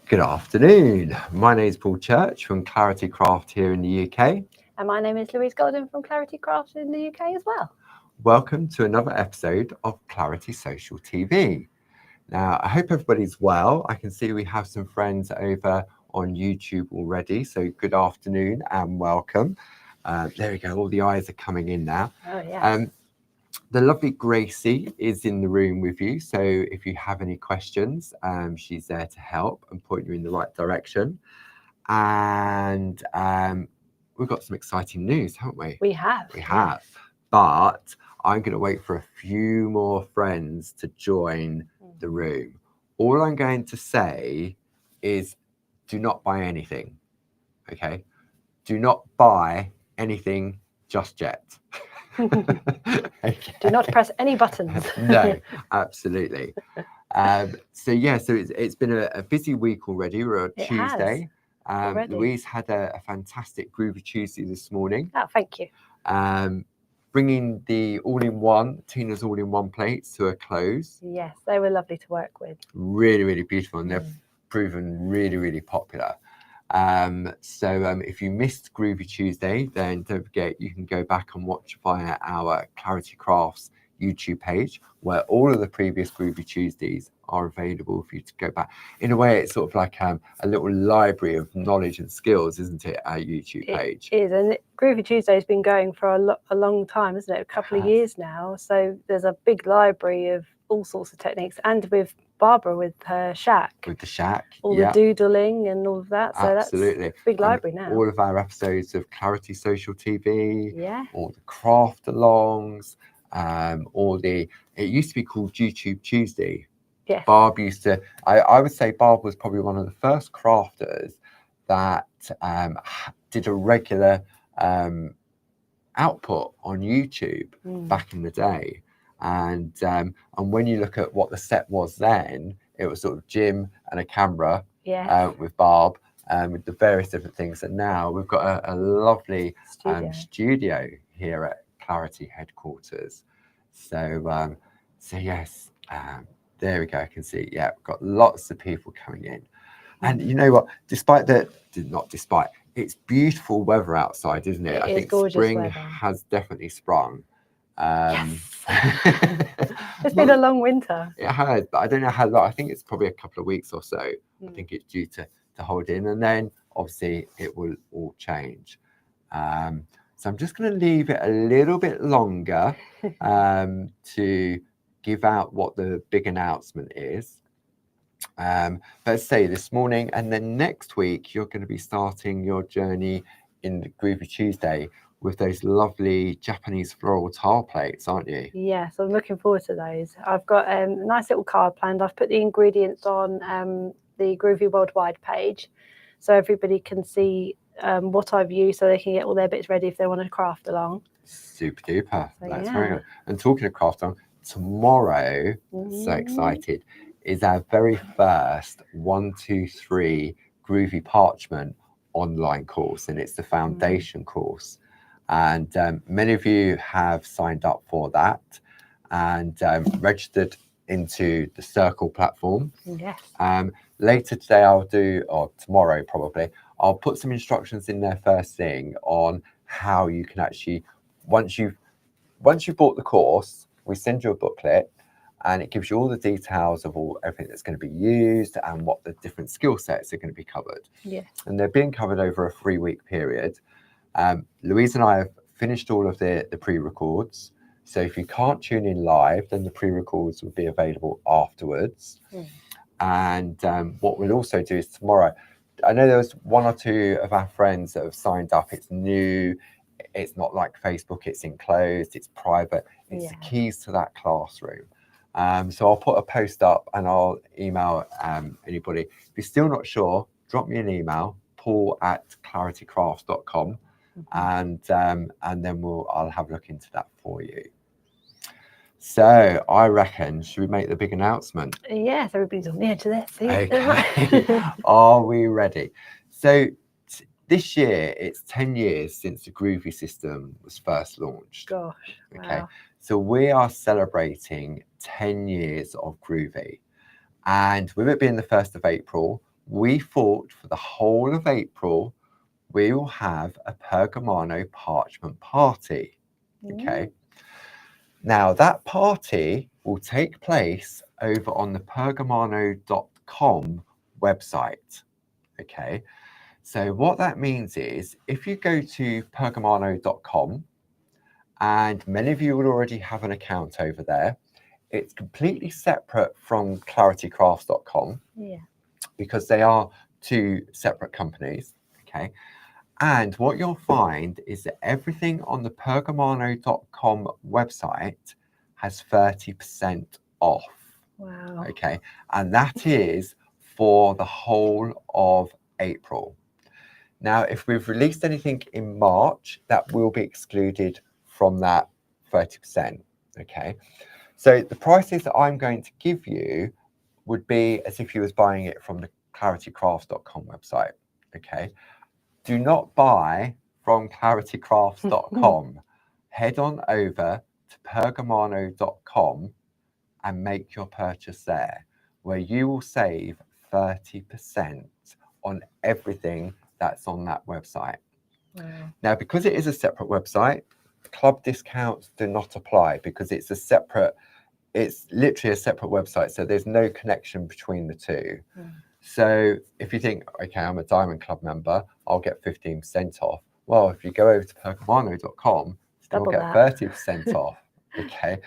Good afternoon. My name is Paul Church from Clarity Craft here in the UK. And my name is Louise Golden from Clarity Craft in the UK as well. Welcome to another episode of Clarity Social TV. Now, I hope everybody's well. I can see we have some friends over on YouTube already, so good afternoon and welcome. There we go, all the eyes are coming in now. Oh, yeah. The lovely Gracie is in the room with you, so if you have any questions, she's there to help and point you in the right direction. And we've got some exciting news, haven't we? We have. We have. But I'm going to wait for a few more friends to join the room. All I'm going to say is do not buy anything. Okay? Do not buy anything just yet. Okay. Do not press any buttons. No, absolutely. So it's been a busy week already. We're on Tuesday. Louise had a fantastic Groovi Tuesday this morning. Oh, thank you. Bringing the Tina's all-in-one plates to a close. Yes, they were lovely to work with. Really, really beautiful, and they've proven really, really popular. So if you missed Groovi Tuesday, then don't forget you can go back and watch via our Clarity Crafts YouTube page, where all of the previous Groovi Tuesdays are available for you to go back. In a way, it's sort of like a little library of knowledge and skills, isn't it, our YouTube page? It is, and Groovi Tuesday has been going for a long time, isn't it? A couple of years now. So there's a big library of all sorts of techniques, and with Barbara with her shack. With the shack. All the doodling and all of that. So absolutely. That's a big library now. All of our episodes of Clarity Social TV, all the craft alongs, it used to be called YouTube Tuesday. Yes. Barb used to, I would say Barb was probably one of the first crafters that did a regular output on YouTube back in the day. And when you look at what the set was then, it was sort of Jim and a camera with Barb with the various different things. And now we've got a lovely studio here at Clarity headquarters. So yes, there we go. I can see. Yeah, we've got lots of people coming in. And you know what? It's beautiful weather outside, isn't it? I think spring has definitely sprung. It's been a long winter. It has, but I don't know how long. I think it's probably a couple of weeks or so. I think it's due to hold in, and then obviously it will all change. So I'm just going to leave it a little bit longer to give out what the big announcement is. But say this morning, and then next week you're going to be starting your journey in the Groovi Tuesday with those lovely Japanese floral tile plates, aren't you? Yes, I'm looking forward to those. I've got a nice little card planned. I've put the ingredients on the Groovi Worldwide page, so everybody can see what I've used, so they can get all their bits ready if they want to craft along. Super duper. So, that's very good. And talking of craft along, tomorrow, so excited, is our very first 1, 2, 3 Groovi Parchment online course, and it's the foundation course. And many of you have signed up for that and registered into the Circle platform. Yes. Later today or tomorrow probably, I'll put some instructions in there first thing on how you can actually, once you've bought the course, we send you a booklet and it gives you all the details of everything that's going to be used and what the different skill sets are going to be covered. Yeah. And they're being covered over a 3-week period. Louise and I have finished all of the pre-records. So if you can't tune in live, then the pre-records will be available afterwards. And what we'll also do is tomorrow, I know there was 1 or 2 of our friends that have signed up. It's new. It's not like Facebook. It's enclosed. It's private. It's the keys to that classroom. So I'll put a post up and I'll email anybody. If you're still not sure, drop me an email, paul@claritycrafts.com, and then I'll have a look into that for you. So I reckon, should we make the big announcement? Yes, everybody's on the edge of their seat. Okay. Are we ready? So this year, it's 10 years since the Groovi system was first launched. Gosh. Okay. Wow. So we are celebrating 10 years of Groovi. And with it being the 1st of April, we thought for the whole of April, we will have a Pergamano Parchment party. Okay. Now that party will take place over on the pergamano.com website. Okay. So what that means is if you go to pergamano.com, and many of you will already have an account over there, it's completely separate from claritycrafts.com. Yeah. Because they are two separate companies. Okay. And what you'll find is that everything on the pergamano.com website has 30% off. Wow. Okay. And that is for the whole of April. Now, if we've released anything in March, that will be excluded from that 30%. Okay. So the prices that I'm going to give you would be as if you was buying it from the claritycrafts.com website. Okay. Do not buy from claritycrafts.com. Head on over to pergamano.com and make your purchase there, where you will save 30% on everything that's on that website. Wow. Now, because it is a separate website, club discounts do not apply because it's literally a separate website. So there's no connection between the two. So if you think, okay, I'm a Diamond Club member, I'll get 15% off. Well, if you go over to pergamano.com, you'll get 30% off. Okay.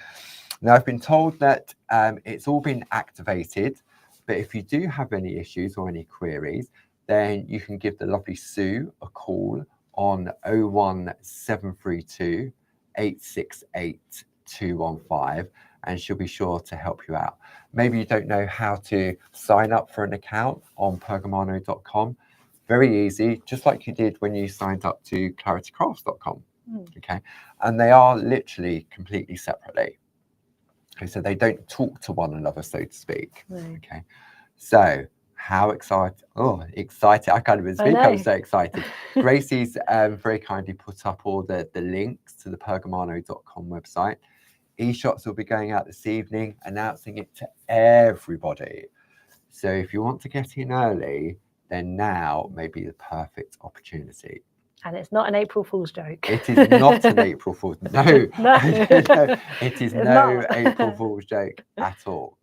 Now, I've been told that it's all been activated, but if you do have any issues or any queries, then you can give the lovely Sue a call on 01732 868 215, and she'll be sure to help you out. Maybe you don't know how to sign up for an account on pergamano.com. Very easy, just like you did when you signed up to claritycrafts.com. Okay. And they are literally completely separately. Okay, so they don't talk to one another, so to speak. Okay. So how excited, excited, I can't even speak, I'm so excited. Gracie's very kindly put up all the links to the pergamano.com website. E-shots will be going out this evening, announcing it to everybody. So if you want to get in early, then now may be the perfect opportunity. And it's not an April Fool's joke. It is not an April Fool's. No, no. It is no April Fool's joke at all.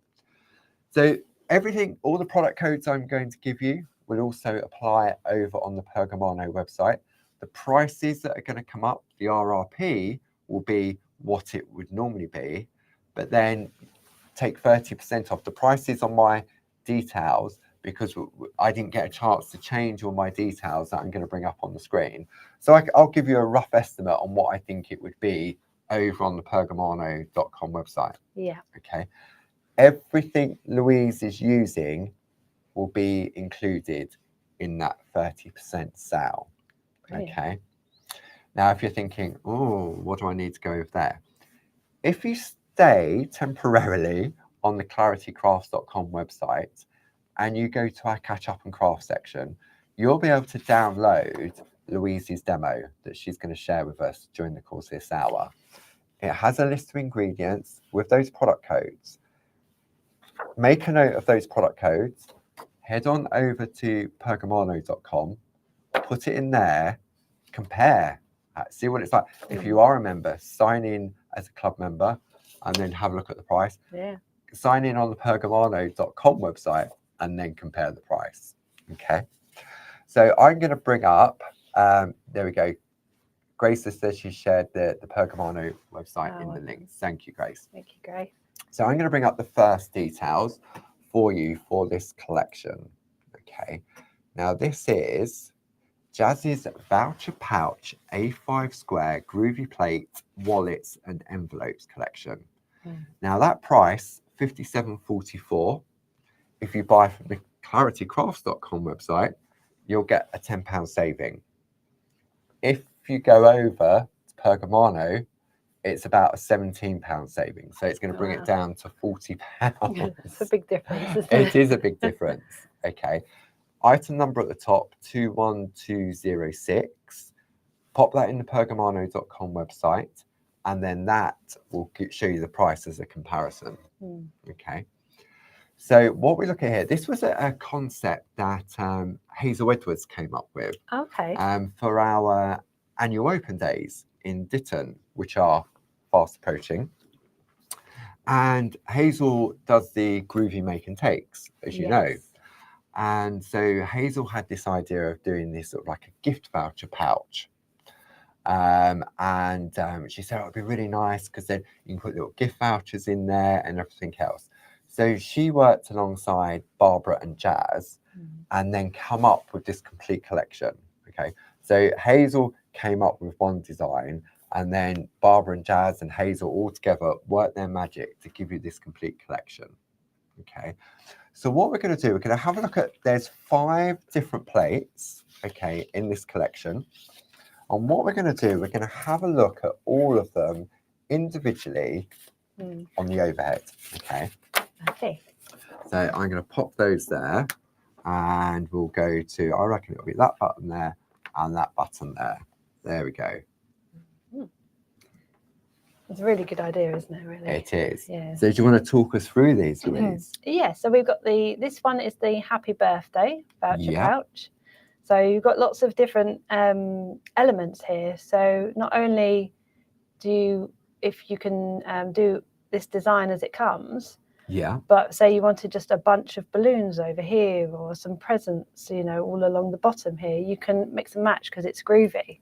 So everything, all the product codes I'm going to give you will also apply over on the Pergamano website. The prices that are going to come up, the RRP, will be what it would normally be, but then take 30% off the prices on my details, because I didn't get a chance to change all my details that I'm going to bring up on the screen. So I'll give you a rough estimate on what I think it would be over on the pergamano.com website. Yeah. Okay. Everything Louise is using will be included in that 30% sale. Okay. Now, if you're thinking, oh, what do I need to go over there? If you stay temporarily on the claritycrafts.com website and you go to our catch up and craft section, you'll be able to download Louise's demo that she's going to share with us during the course of this hour. It has a list of ingredients with those product codes. Make a note of those product codes, head on over to pergamano.com, put it in there, compare, see what it's like. If you are a member, sign in as a club member and then have a look at the price. Yeah. Sign in on the pergamano.com website and then compare the price. Okay. So I'm going to bring up, there we go. Grace says she shared the Pergamano website in the links. Thank you, Grace. Thank you, Grace. So I'm going to bring up the first details for you for this collection. Okay. Now this is Jazz's Voucher Pouch A5 Square Groovi Plate Wallets and Envelopes collection. Now that price, $57.44. If you buy from the claritycrafts.com website, you'll get a £10 saving. If you go over to Pergamano, it's about a £17 saving. So it's going to bring it down to £40. It's a big difference, isn't it is a big difference. Okay. Item number at the top, 21206. Pop that in the pergamano.com website, and then that will show you the price as a comparison. Okay. So what we look at here, this was a concept that Hazel Edwards came up with Okay. for our annual open days in Ditton, which are fast approaching. And Hazel does the Groovi make and takes, as you know. And so Hazel had this idea of doing this sort of like a gift voucher pouch. She said, oh, it'd be really nice because then you can put little gift vouchers in there and everything else. So she worked alongside Barbara and Jazz and then come up with this complete collection. Okay. So Hazel came up with one design, and then Barbara and Jazz and Hazel all together worked their magic to give you this complete collection. Okay. So what we're going to do, we're going to have a look at, there's 5 different plates, okay, in this collection. And what we're going to do, we're going to have a look at all of them individually on the overhead, okay? Okay. So I'm going to pop those there, and we'll go to, I reckon it'll be that button there and that button there. There we go. It's a really good idea, isn't it, really? It is. Yeah. So do you want to talk us through these, Louise? Yeah, so we've got this one is the Happy Birthday voucher pouch. So you've got lots of different elements here. So not only if you can do this design as it comes, but say you wanted just a bunch of balloons over here or some presents, you know, all along the bottom here, you can mix and match because it's Groovi.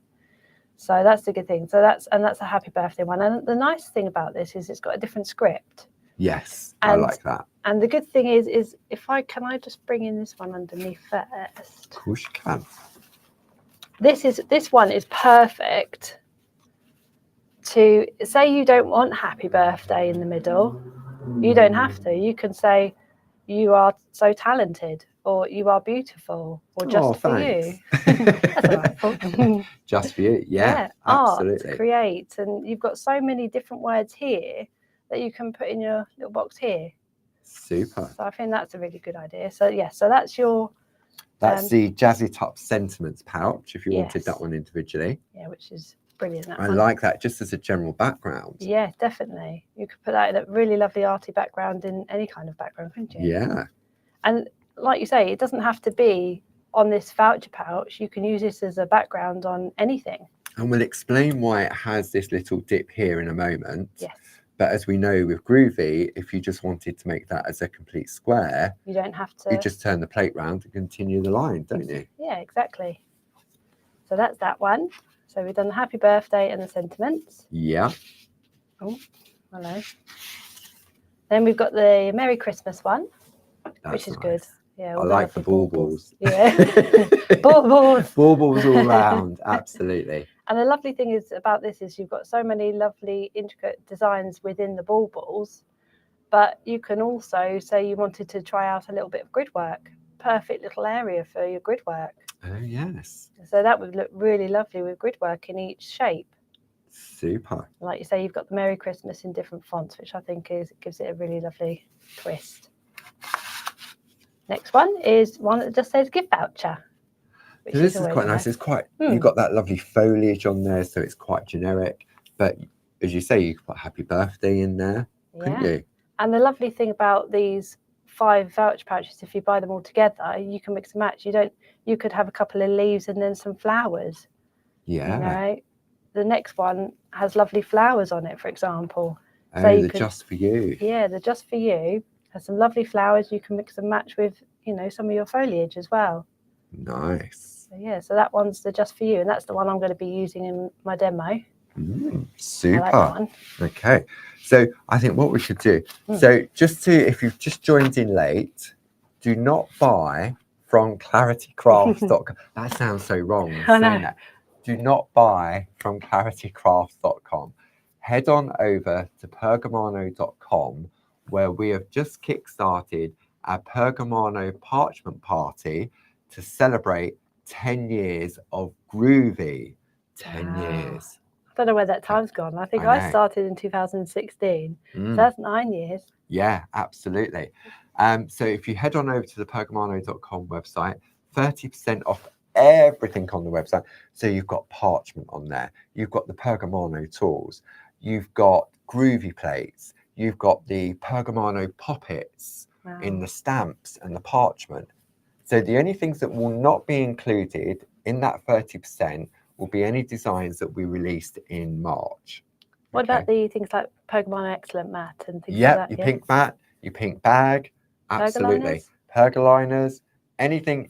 So that's the good thing. So that's a Happy Birthday one. And the nice thing about this is it's got a different script. Yes, I like that. And the good thing is can I just bring in this one underneath first? Of course you can. This one is perfect to say you don't want Happy Birthday in the middle. You don't have to. You can say you are so talented, or you are beautiful, or just for you. That's all right. Just for you, yeah, absolutely. Art, create, and you've got so many different words here that you can put in your little box here. Super. So I think that's a really good idea. So yeah, so that's your. That's the Jazzy Top Sentiments pouch, if you wanted that one individually. Yeah, which is brilliant. I like that just as a general background. Yeah, definitely. You could put that in a really lovely arty background in any kind of background, couldn't you? Yeah. And like you say, it doesn't have to be on this voucher pouch. You can use this as a background on anything. And we'll explain why it has this little dip here in a moment. Yes. But as we know with Groovi, if you just wanted to make that as a complete square, you don't have to. You just turn the plate round and continue the line, don't you? Yeah, exactly. So that's that one. So we've done the Happy Birthday and the sentiments. Yeah. Oh, hello. Then we've got the Merry Christmas one, which is good. Yeah, I like the baubles. Yeah, baubles. Baubles all round, absolutely. And the lovely thing is about this is you've got so many lovely intricate designs within the baubles, but you can also say you wanted to try out a little bit of grid work. Perfect little area for your grid work. Oh yes. So that would look really lovely with grid work in each shape. Super. Like you say, you've got the Merry Christmas in different fonts, which I think gives it a really lovely twist. Next one is one that just says gift voucher. So this is quite nice. It's quite, you've got that lovely foliage on there, so it's quite generic. But as you say, you could put Happy Birthday in there, couldn't you? And the lovely thing about these 5 voucher pouches, if you buy them all together, you can mix and match. You could have a couple of leaves and then some flowers. Yeah. You know? The next one has lovely flowers on it, for example. Oh, so the just for you. Yeah, the just for you has some lovely flowers. You can mix and match with, you know, some of your foliage as well. Nice. So yeah, so that one's the just for you, and that's the one I'm going to be using in my demo. Super. I like that one. Okay, so I think what we should do, so if you've just joined in late, do not buy from claritycrafts.com. That sounds so wrong saying that. Do not buy from claritycrafts.com. Head on over to pergamano.com, where we have just kickstarted our Pergamano Parchment Party to celebrate 10 years of Groovi. 10 years. I don't know where that time's gone. I think I started in 2016. So that's 9 years. Yeah, absolutely. So if you head on over to the pergamano.com website, 30% off everything on the website. So you've got Parchment on there. You've got the Pergamano tools. You've got Groovi plates. You've got the Pergamano poppets. in the stamps and the parchment. So the only things that will not be included in that 30% will be any designs that we released in March. What about the things like Pergamano Excellent Mat and things Yep, like that? Your pink mat, your pink bag, absolutely. Pergoliners? Pergoliners, anything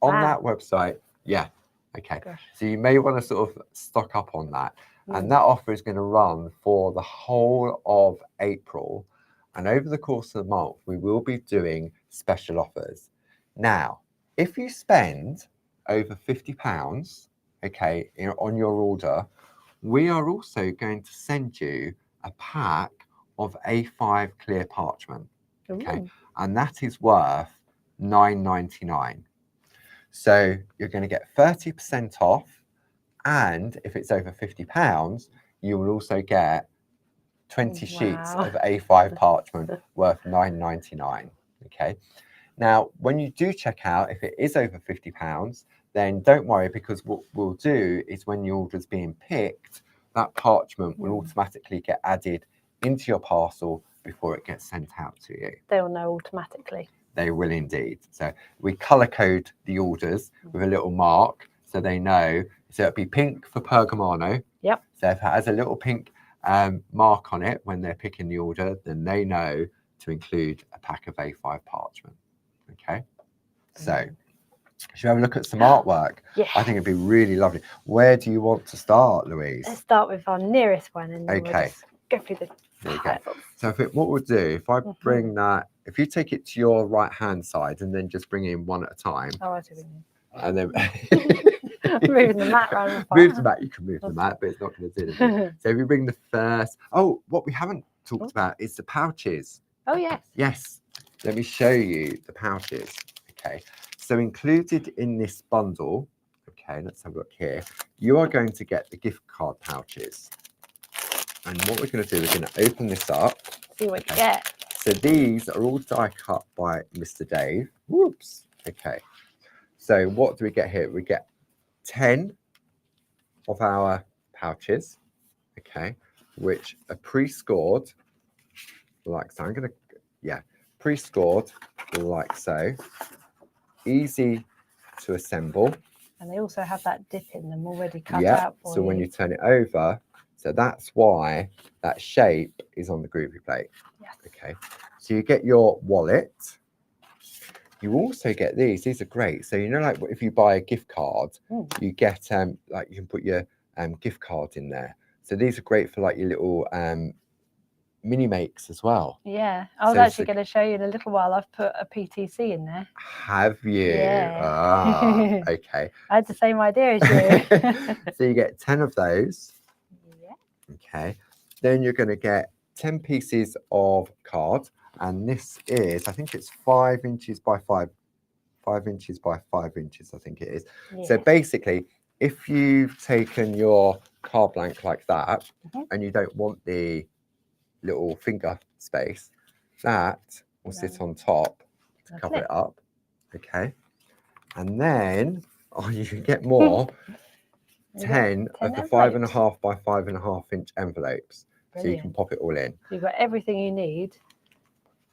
on Wow. that website. Yeah. Okay. Gosh. So you may want to sort of stock up on that. And that offer is going to run for the whole of April. And over the course of the month, we will be doing special offers. Now, if you spend over £50, okay, on your order, we are also going to send you a pack of A5 clear parchment, okay, and that is worth £9.99. So you're going to get 30% off, and if it's over £50, you will also get 20 sheets of A5 parchment worth £9.99. Okay. Now, when you do check out, if it is over £50, then don't worry, because what we'll do is when the order's being picked, that parchment will automatically get added into your parcel before it gets sent out to you. They'll know automatically. They will indeed. So we colour code the orders with a little mark so they know. So it'll be pink for Pergamano. Yep. So if it has a little pink mark on it when they're picking the order, then they know to include a pack of A5 parchment. Okay. So should we have a look at some artwork? Yeah. I think it'd be really lovely. Where do you want to start, Louise? Let's start with our nearest one and then Okay. we'll just go through the There you go. So what we'll do, if I bring that, if you take it to your right hand side and then just bring it in one at a time. Oh, I see what you mean. And then moving the mat around. Move the mat, you can move the mat, but it's not going to do anything. So if you bring the first, what we haven't talked about is the pouches. Oh, yes. Yes. Let me show you the pouches. Okay. So included in this bundle, okay, let's have a look here. You are going to get the gift card pouches. And what we're going to do, we're going to open this up. See what you get. So these are all die cut by Mr. Dave. Whoops. Okay. So what do we get here? We get 10 of our pouches, okay, which are pre-scored, like so. I'm going to, pre-scored, like so. Easy to assemble. And they also have that dip in them already cut out for you. So when you turn it over, so that's why that shape is on the Groovi plate. Yes. Okay. So you get your wallet. You also get these are great. So, you know, like if you buy a gift card, you get, like you can put your gift card in there. So these are great for like your little mini makes as well. Yeah. I was actually going to show you in a little while. I've put a PTC in there. Have you? Yeah. Ah, okay. I had the same idea as you. So you get 10 of those. Yeah. Okay. Then you're going to get 10 pieces of card. And this is, I think it's 5 inches by 5 inches by 5 inches, I think it is. Yeah. So basically, if you've taken your card blank like that, and you don't want the little finger space, that will sit on top to cover it up. Okay. And then, you can get more, 10 of the 5.5 by 5.5 inch envelopes. Brilliant. So you can pop it all in. You've got everything you need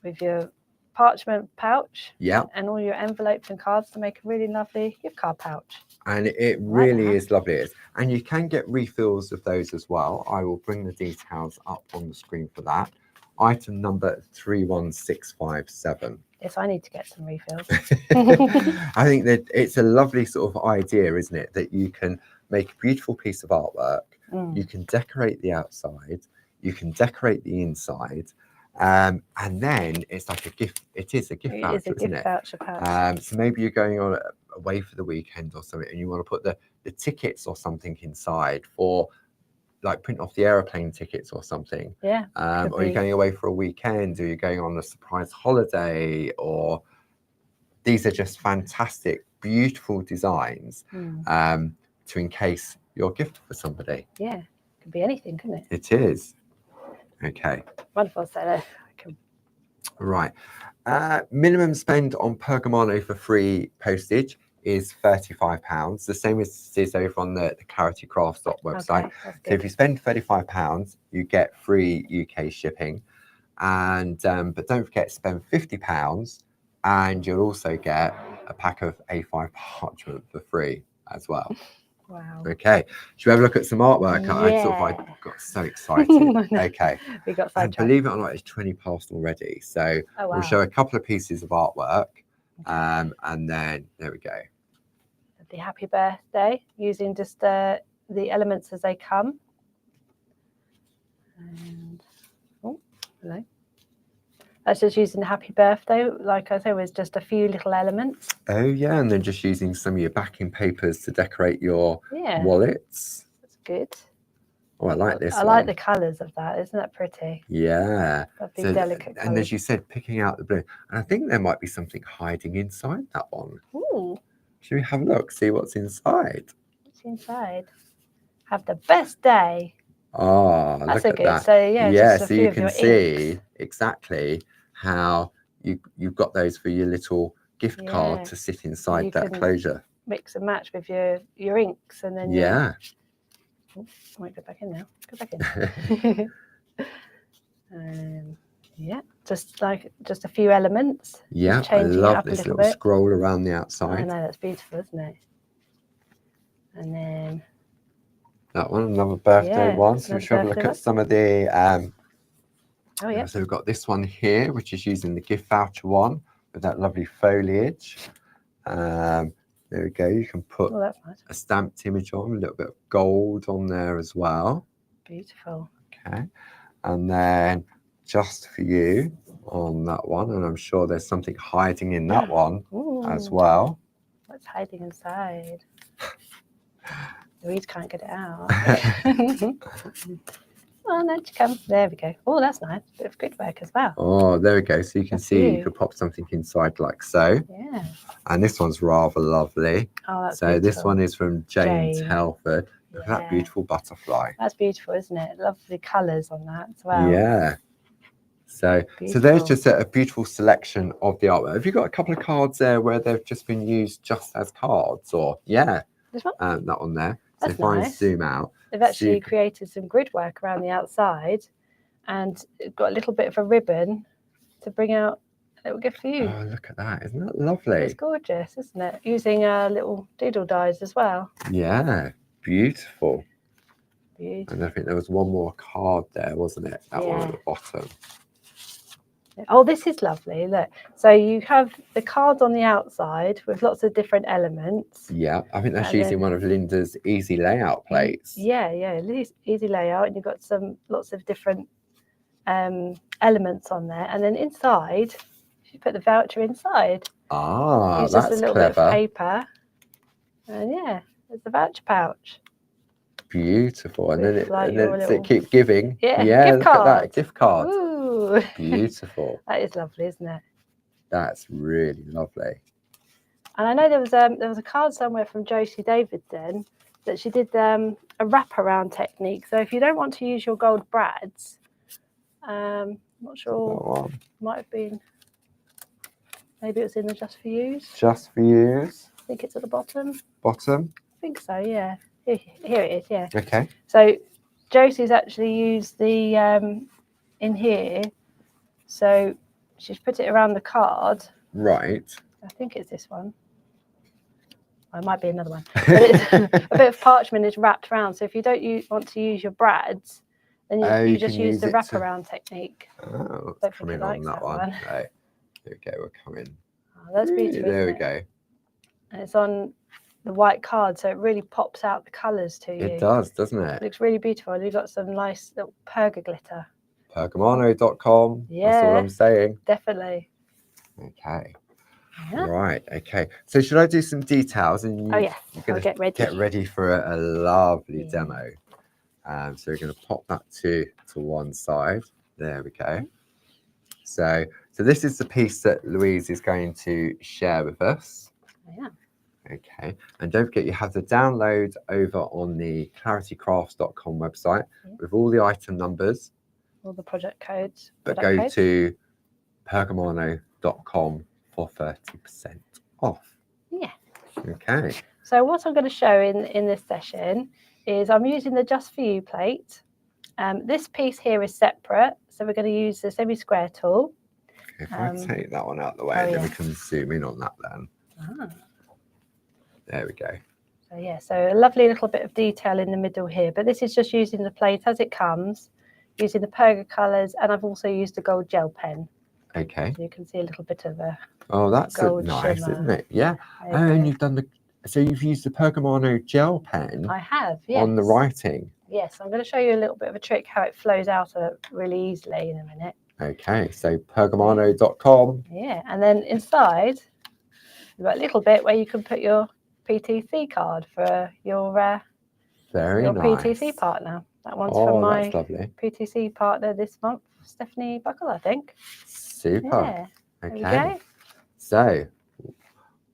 with your parchment pouch, and all your envelopes and cards to make a really lovely gift card pouch. And it really is lovely. And you can get refills of those as well. I will bring the details up on the screen for that. Item number 31657. Yes, I need to get some refills. I think that it's a lovely sort of idea, isn't it? That you can make a beautiful piece of artwork. You can decorate the outside. You can decorate the inside. And then it's like a gift. It is a gift voucher, isn't it? Voucher pouch. So maybe you're going on away for the weekend or something, and you want to put the tickets or something inside for, like, print off the aeroplane tickets or something. Yeah. Or you're going away for a weekend, or you're going on a surprise holiday, or these are just fantastic, beautiful designs to encase your gift for somebody. Yeah. Could be anything, couldn't it? It is. Okay. Wonderful. So right. Minimum spend on Pergamano for free postage is £35. The same as it is over on the Clarity Craft website. Okay, so if you spend £35, you get free UK shipping. And but don't forget to spend £50, and you'll also get a pack of A5 parchment for free as well. Wow. Okay, should we have a look at some artwork? I got so excited. Okay, We got and sidetracked. believe it or not, it's 20 past already. So Oh, wow. we'll show a couple of pieces of artwork, and then there we go. The happy birthday, using just the elements as they come. And oh, hello. That's just using the happy birthday, like I said, with just a few little elements. Oh yeah, and then just using some of your backing papers to decorate your wallets. That's good. Oh, I like this I like the colours of that. Isn't that pretty? Yeah. Lovely, so, delicate colours. And as you said, picking out the blue. And I think there might be something hiding inside that one. Ooh. Should we have a look, see what's inside? What's inside? Have the best day. Oh, that's look at good. that. So yeah, so you can see exactly how you've got those for your little gift card to sit inside that closure. Mix and match with your inks, and then oh, I might go back in now. Go back in. Just a few elements. Yeah, I love this little scroll around the outside. I know, that's beautiful, isn't it? And then that one, another birthday one. So we should have a look at some of the so we've got this one here, which is using the gift voucher one with that lovely foliage. There we go. You can put that's nice. A stamped image on, a little bit of gold on there as well. Beautiful. Okay. And then just for you on that one, and I'm sure there's something hiding in that one as well. What's hiding inside? Louise can't get it out. Oh, no, she comes. There we go. Oh, that's nice. Bit of grid work as well. Oh, there we go. So you can see you could pop something inside like so. Yeah. And this one's rather lovely. Oh, that's so beautiful. This one is from Jane Telford. Look at that beautiful butterfly. That's beautiful, isn't it? Lovely colours on that as well. Yeah. So there's just a beautiful selection of the artwork. Have you got a couple of cards there where they've just been used just as cards? Or this one? That one there. That's so if nice. I zoom out, they've actually created some grid work around the outside, and got a little bit of a ribbon to bring out a little gift for you. Oh, look at that! Isn't that lovely? It's gorgeous, isn't it? Using little doodle dies as well. Yeah, beautiful. Beautiful. And I think there was one more card there, wasn't it? That one at the bottom. Oh, this is lovely. Look, so you have the cards on the outside with lots of different elements. Yeah, I think that's using one of Linda's easy layout plates. Yeah, easy layout, and you've got lots of different elements on there, and then inside you put the voucher inside. Ah, it's that's just a little clever. Bit of paper, and there's the voucher pouch. Beautiful, and then little... it keep giving. Yeah, look at that gift card. Ooh. Beautiful. That is lovely, isn't it? That's really lovely. And I know there was a card somewhere from Josie Davidson that she did a wraparound technique. So if you don't want to use your gold brads, I'm not sure. Might have been. Maybe it was in the Just for Use. Just for Use. I think it's at the bottom. Bottom. I think so. Yeah. Here it is. Yeah. Okay. So Josie's actually used the in here. So she's put it around the card. Right. I think it's this one. Oh, it might be another one. But it's a bit of parchment is wrapped around. So if you don't want to use your brads, then you just use the wraparound technique. Oh, it's coming on that one. Right. There we go. We're coming. Oh, that's beautiful. There we go. And it's on the white card, so it really pops out the colours to you. It does, doesn't it? It looks really beautiful. And you've got some nice little perga glitter. Pergamano.com. Yeah. That's all I'm saying. Definitely. Okay. Yeah. Right. Okay. So should I do some details? And you're going to get ready for a lovely demo. So we're going to pop that to one side. There we go. So this is the piece that Louise is going to share with us. Yeah. Okay, and don't forget you have the download over on the claritycrafts.com website with all the item numbers, all the project codes. But go to pergamano.com for 30% off. Yeah. Okay. So what I'm going to show in this session is I'm using the Just For You plate, This piece here is separate, so we're going to use the semi-square tool. If I take that one out of the way, oh, then yeah. we can zoom in on that then. Ah. There we go. So yeah, so a lovely little bit of detail in the middle here, but this is just using the plate as it comes, using the Perga colours, and I've also used a gold gel pen. Okay. So you can see a little bit of a that's gold nice, shimmer. isn't it? Yeah. And you've done so you've used the Pergamano gel pen. I have, yes. On the writing. Yes, I'm going to show you a little bit of a trick how it flows out really easily in a minute. Okay, so pergamano.com. Yeah, and then inside, you've got a little bit where you can put your PTC card for your PTC partner. That one's from my PTC partner this month, Stephanie Buckle, I think. Super. Yeah. Okay. There we go. So,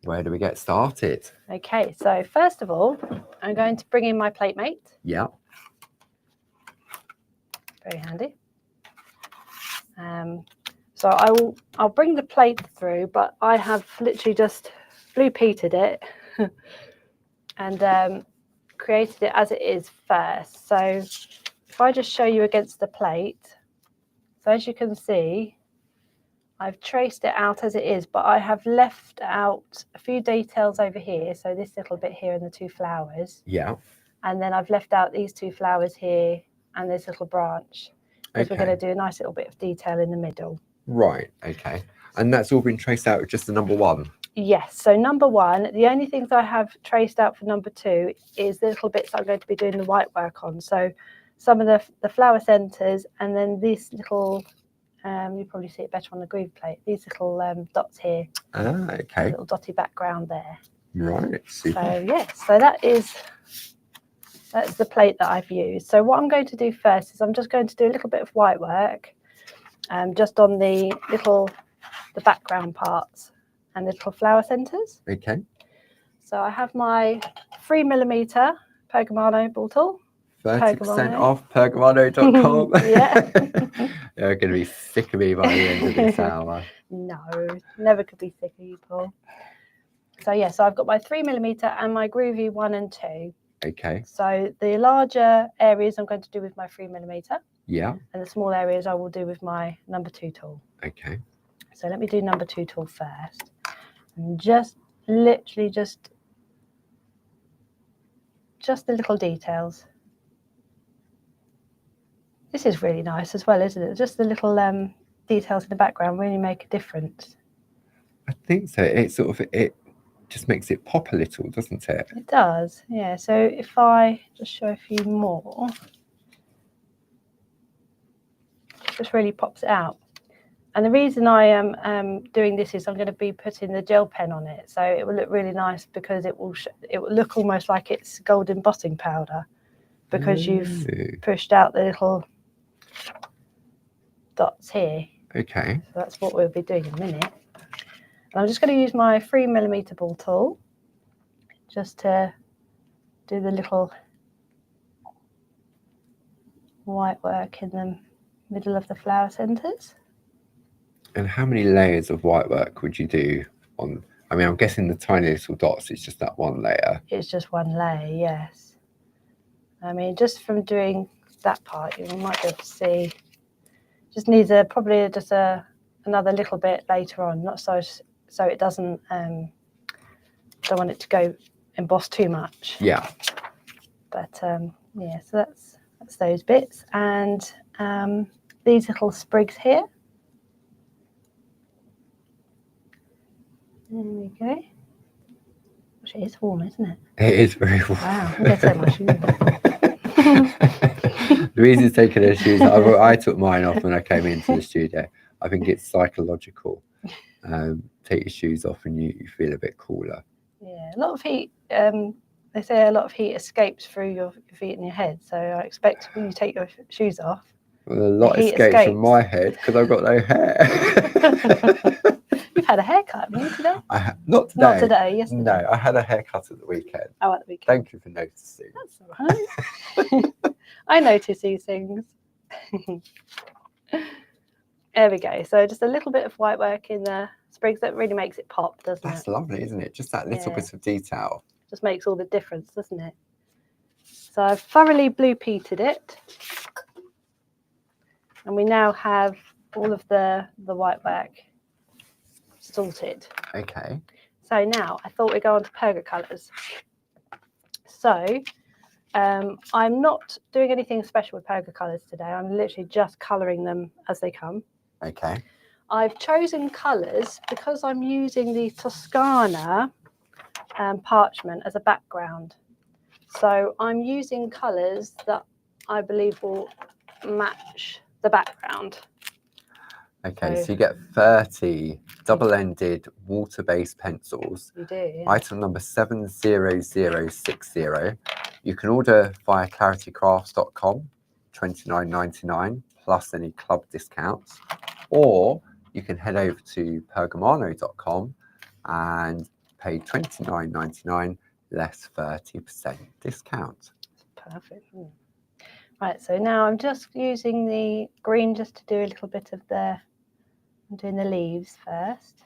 where do we get started? Okay, so first of all, I'm going to bring in my plate mate. Yeah. Very handy. So I'll bring the plate through, but I have literally just blue peated it and created it as it is first. So if I just show you against the plate, so as you can see, I've traced it out as it is, but I have left out a few details over here. So this little bit here and the two flowers. Yeah. And then I've left out these two flowers here and this little branch. Because we're going to do a nice little bit of detail in the middle. Right, okay. And that's all been traced out with just the number one? Yes, so number one, the only things I have traced out for number two is the little bits I'm going to be doing the white work on. So some of the flower centres and then this little, you probably see it better on the Groovi plate, these little dots here. Ah, okay. A little dotty background there. Right, super. So yes, so that's the plate that I've used. So what I'm going to do first is I'm just going to do a little bit of white work just on the background parts and the little flower centres. Okay. So I have my 3mm Pergamano ball tool. 30% off pergamano.com. Yeah. You're going to be sick of me by the end of this hour. No, never could be sick of you, Paul. So yeah, so I've got my 3mm and my Groovi 1 and 2. Okay. So the larger areas I'm going to do with my 3mm. Yeah. And the small areas I will do with my number 2 tool. Okay. So let me do number 2 tool first. And just literally just the little details. This is really nice as well, isn't it? Just the little details in the background really make a difference. I think so. It just makes it pop a little, doesn't it? It does, yeah. So if I just show a few more, it just really pops it out. And the reason I am doing this is I'm going to be putting the gel pen on it, so it will look really nice because it will look almost like it's gold embossing powder because you've pushed out the little dots here. Okay. So that's what we'll be doing in a minute. And I'm just going to use my 3mm ball tool just to do the little white work in the middle of the flower centres. And how many layers of white work would you do on? I mean, I'm guessing the tiny little dots, it's just that one layer. It's just one layer, yes. I mean, just from doing that part, you might be able to see. Just needs probably just another little bit later on, not so it doesn't. Don't want it to go embossed too much. Yeah. But yeah, so that's those bits, and these little sprigs here. There we go. Gosh, it is warm, isn't it? It is very warm. Wow, I'm going to take my shoes. Louise is taking her shoes off. I took mine off when I came into the studio. I think it's psychological. Take your shoes off and you feel a bit cooler. Yeah, a lot of heat. They say a lot of heat escapes through your feet and your head. So I expect when you take your shoes off, well, a lot escapes from my head because I've got no hair. You've had a haircut, haven't you, today? Not today. Not today, yesterday. No, I had a haircut at the weekend. Oh, at the weekend. Thank you for noticing. That's all right. I notice these things. There we go. So just a little bit of white work in the sprigs that really makes it pop, doesn't it? That's lovely, isn't it? Just that little bit of detail. Just makes all the difference, doesn't it? So I've thoroughly blue peated it. And we now have all of the white work sorted. Okay. So now I thought we'd go on to Perga colours. So I'm not doing anything special with Perga colours today. I'm literally just colouring them as they come. Okay. I've chosen colours because I'm using the Toscana Parchment as a background. So I'm using colours that I believe will match the background. Okay, so you get 30 double-ended water-based pencils. You do, yeah. Item number 70060. You can order via claritycrafts.com, $29.99 plus any club discounts, or you can head over to pergamano.com and pay $29.99 less 30% discount. Perfect. Right, so now I'm just using the green just to do a little bit of I'm doing the leaves first.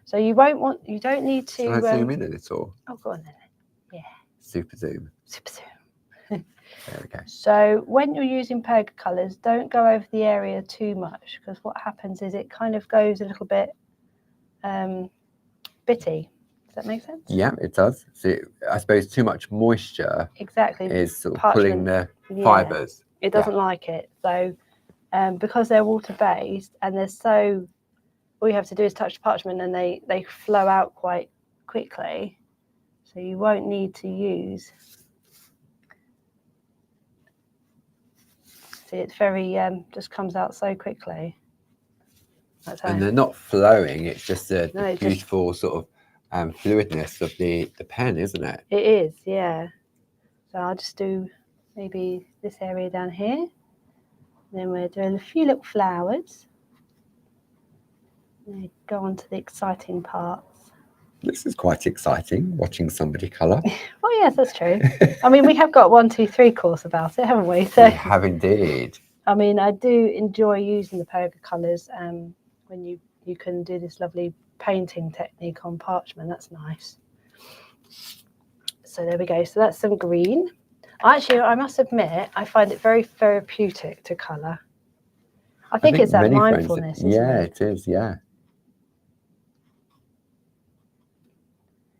So you don't need to. Can I zoom in a little? Oh, go on then. Yeah. Super zoom. Super zoom. There we go. So when you're using Perga colours, don't go over the area too much, because what happens is it kind of goes a little bit bitty. Does that make sense? Yeah, it does. So I suppose too much moisture is sort of pulling the fibres. It doesn't like it. So because they're water-based and all you have to do is touch the parchment and they flow out quite quickly. So you won't need to use. See, it's very, just comes out so quickly. And they're not flowing, it's just the beautiful sort of fluidness of the pen, isn't it? It is, yeah. So I'll just do maybe this area down here. Then we're doing a few little flowers. And go on to the exciting parts. This is quite exciting, watching somebody colour. Oh yes, that's true. I mean, we have got 1, 2, 3 course about it, haven't we? So we have indeed. I mean, I do enjoy using the Perga colours when you can do this lovely painting technique on parchment. That's nice. So there we go. So that's some green. Actually, I must admit, I find it very therapeutic to colour. I think it's that mindfulness, isn't it? It is, yeah.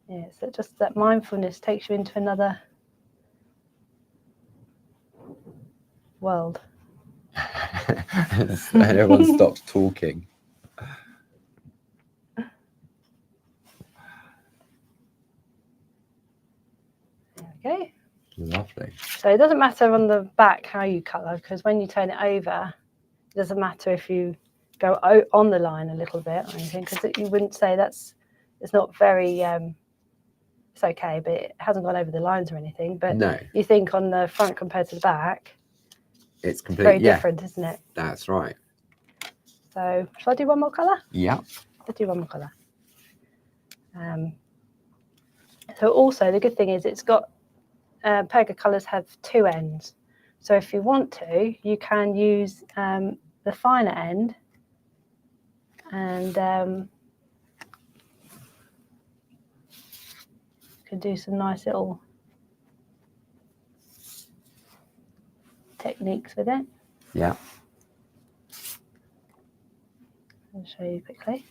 Yeah, so just that mindfulness takes you into another world. And everyone stops talking. There we go. Lovely. So it doesn't matter on the back how you colour, because when you turn it over, it doesn't matter if you go on the line a little bit or anything, because you wouldn't say it's not very, it's okay, but it hasn't gone over the lines or anything. But no, you think on the front compared to the back, it's completely very different, isn't it? That's right. So shall I do one more colour? Yeah. Let's do one more colour. So also the good thing is it's got Perga colours have 2 ends. So if you want to, you can use the finer end and can do some nice little techniques with it. Yeah. I'll show you quickly.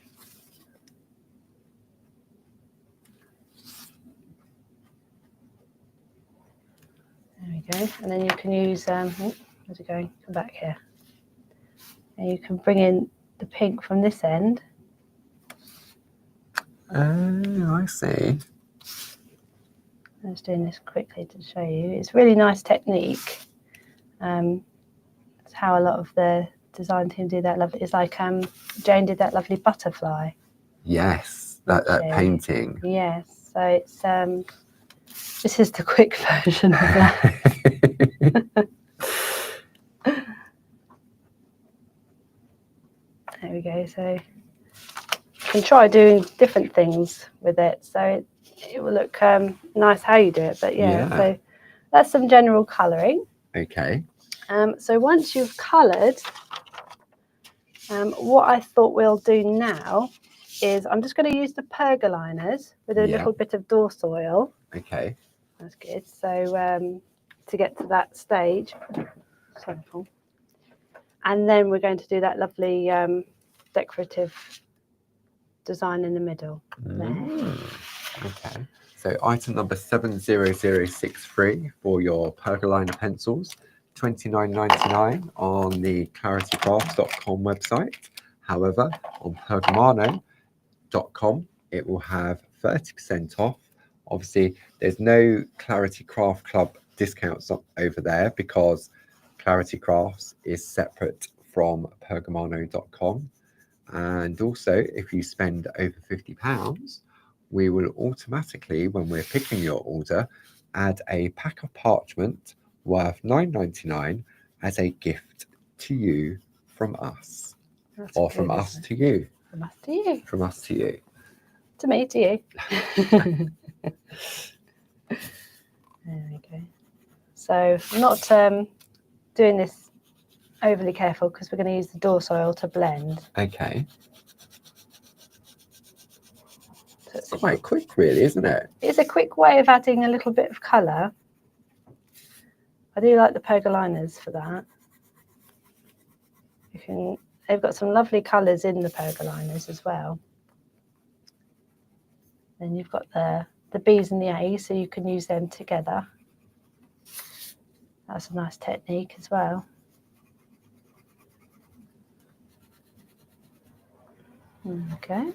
There we go. And then you can use, where's it going? Come back here. And you can bring in the pink from this end. Oh, I see. I'm just doing this quickly to show you. It's a really nice technique. It's how a lot of the design team do that lovely. It's like Jane did that lovely butterfly. Yes, that painting. Yes, so it's this is the quick version of that. There we go. So you can try doing different things with it, so it will look nice how you do it. But yeah, so that's some general colouring. Okay. So once you've coloured, what I thought we'll do now is I'm just going to use the Perga liners with a little bit of Dorse oil. Okay. That's good. So to get to that stage, sorry, Paul. And then we're going to do that lovely decorative design in the middle. Okay. So item number 70063 for your pergaliner pencils, $29.99 on the claritycraft.com website. However, on pergamano.com, it will have 30% off. Obviously, there's no Clarity Craft Club discounts over there because Clarity Crafts is separate from pergamano.com. And also, if you spend over £50, we will automatically, when we're picking your order, add a pack of parchment worth $9.99 as a gift to you from us. That's Or good, from us to you. From us to you. From us to you. To me, to you. There we go. So I'm not doing this overly careful because we're going to use the door soil to blend. Okay. So It's quite quick, really, isn't it? It's a quick way of adding a little bit of colour. I do like the pergaliners for that. They've got some lovely colours in the pergaliners as well. Then you've got the B's and the A's, so you can use them together. That's a nice technique as well. Okay.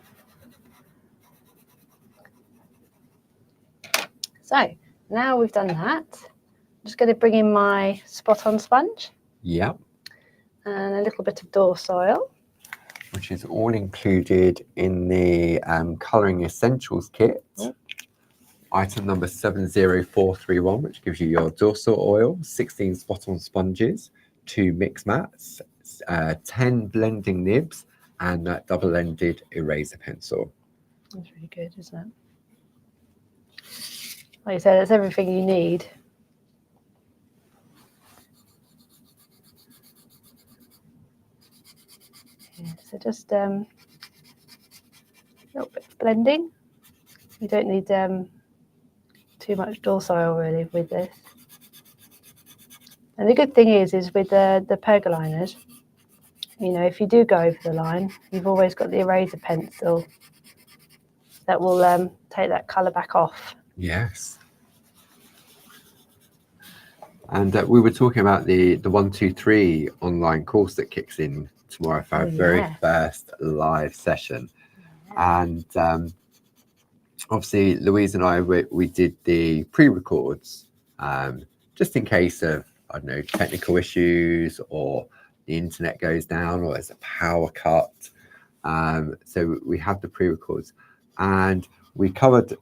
So now we've done that, I'm just going to bring in my spot-on sponge. Yep. And a little bit of door soil. Which is all included in the Colouring Essentials kit. Item number 70431, which gives you your door soil oil, 16 spot-on sponges, 2 mix mats, 10 blending nibs, and that double-ended eraser pencil. That's really good, isn't it? Like you said, it's everything you need. Yeah, so just a little bit of blending. You don't need too much door soil really with this. And the good thing is with the pergaliners, you know, if you do go over the line, you've always got the eraser pencil that will take that colour back off. Yes. And we were talking about the 123 online course that kicks in tomorrow for our very first live session. And obviously Louise and I, we did the pre-records just in case of, I don't know, technical issues or the internet goes down or there's a power cut. So we have the pre-records and we covered,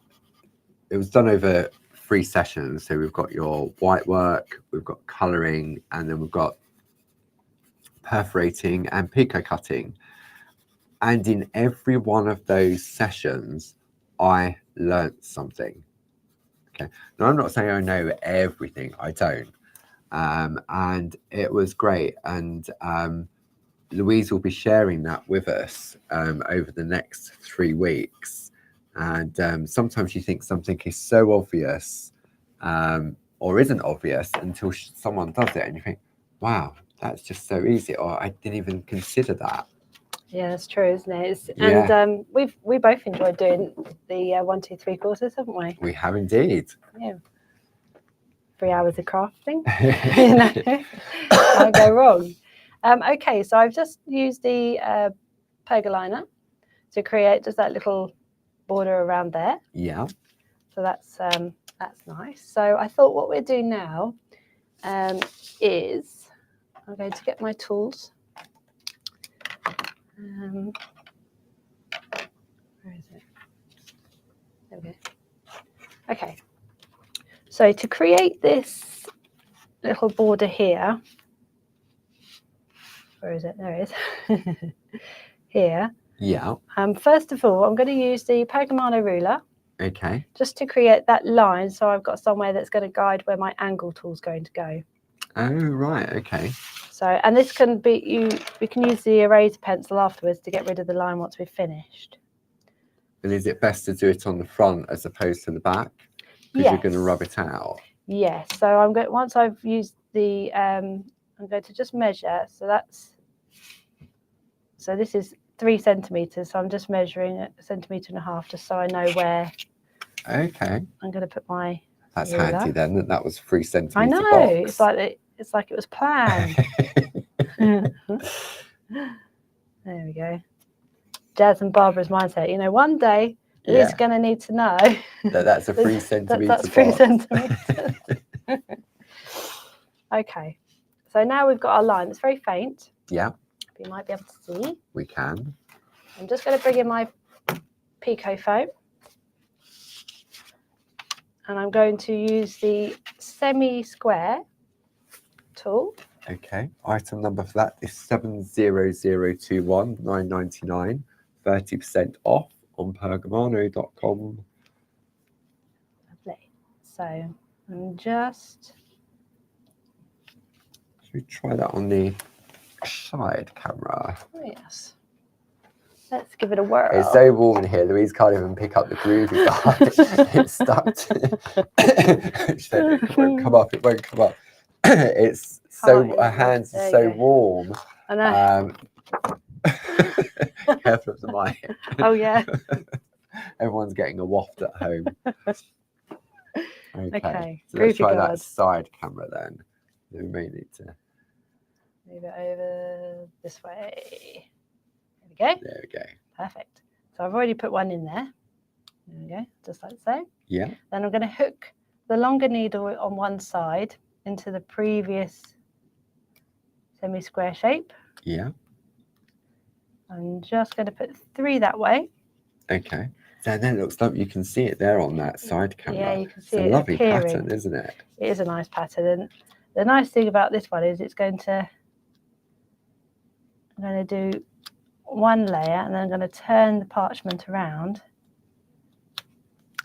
it was done over 3 sessions. So we've got your white work, we've got colouring, and then we've got perforating and picot cutting. And in every one of those sessions, I learnt something. Okay. Now, I'm not saying I know everything. I don't. And it was great. And Louise will be sharing that with us over the next 3 weeks. And sometimes you think something is so obvious or isn't obvious until someone does it. And you think, wow, that's just so easy. Or I didn't even consider that. Yeah, that's true, isn't it? And we both enjoyed doing the 1, 2, 3 courses, haven't we? We have indeed. Yeah. 3 hours of crafting. You know, can't go wrong. Okay, so I've just used the pergaliner to create just that little border around there. Yeah. So that's nice. So I thought what we'll do now is I'm going to get my tools. Where is it? There we go. Okay. So to create this little border here, where is it? There it is. Here. Yeah. First of all, I'm going to use the Pergamano ruler. Okay. Just to create that line, so I've got somewhere that's going to guide where my angle tool's going to go. Oh, right. Okay. So, and this can be we can use the eraser pencil afterwards to get rid of the line once we've finished. And is it best to do it on the front as opposed to the back? Because Yes. you're going to rub it out. Yes. So I'm going, once I've used the I'm going to just measure. So that's So this is 3 centimeters. So I'm just measuring a 1.5 centimeters just so I know where. Okay. I'm going to put my. That's ruler. handy then. That was 3 I centimeter know. box. It's like it was planned. There we go. Jazz and Barbara's mindset. You know, one day Liz going to need to know that's a 3 centimeter that's box. 3 centimeters. Okay. So now we've got our line. It's very faint. Yeah. You might be able to see. We can. I'm just going to bring in my Pico foam. And I'm going to use the semi-square tool. Okay. Item number for that is 70021 9.99. 30% off on pergamano.com. Lovely. So I'm just. Should we try that on the side camera? Oh, yes. Let's give it a whirl. It's so warm in here. Louise can't even pick up the Groovi guy. It's stuck. She said, it won't come up. It won't come up. It's so, her hands are so warm. I know. Careful of the mic. Oh, yeah. Everyone's getting a waft at home. Okay. So let's try guard. that side camera then. We may need to move it over this way. There we go. There we go. Perfect. So I've already put one in there. There we go, just like so. Yeah. Then I'm going to hook the longer needle on one side into the previous semi-square shape. Yeah. I'm just going to put 3 that way. Okay. So then it looks like you can see it there on that side camera. Yeah, you can see it's it a lovely appearing. pattern, isn't it? It is a nice pattern. And the nice thing about this one is I'm going to do one layer and then I'm going to turn the parchment around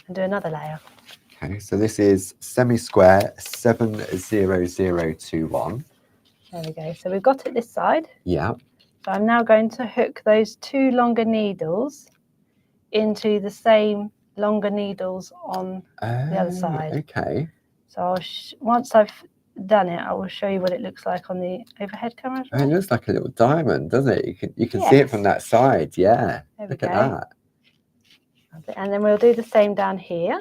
and do another layer. Okay, so this is semi-square 70021. There we go. So we've got it this side. Yeah. So I'm now going to hook those 2 longer needles into the same longer needles on the other side. Okay. So I'll once I've done it, I will show you what it looks like on the overhead camera. Oh, it looks like a little diamond, doesn't it? You can see it from that side. Yeah. Look at that. And then we'll do the same down here.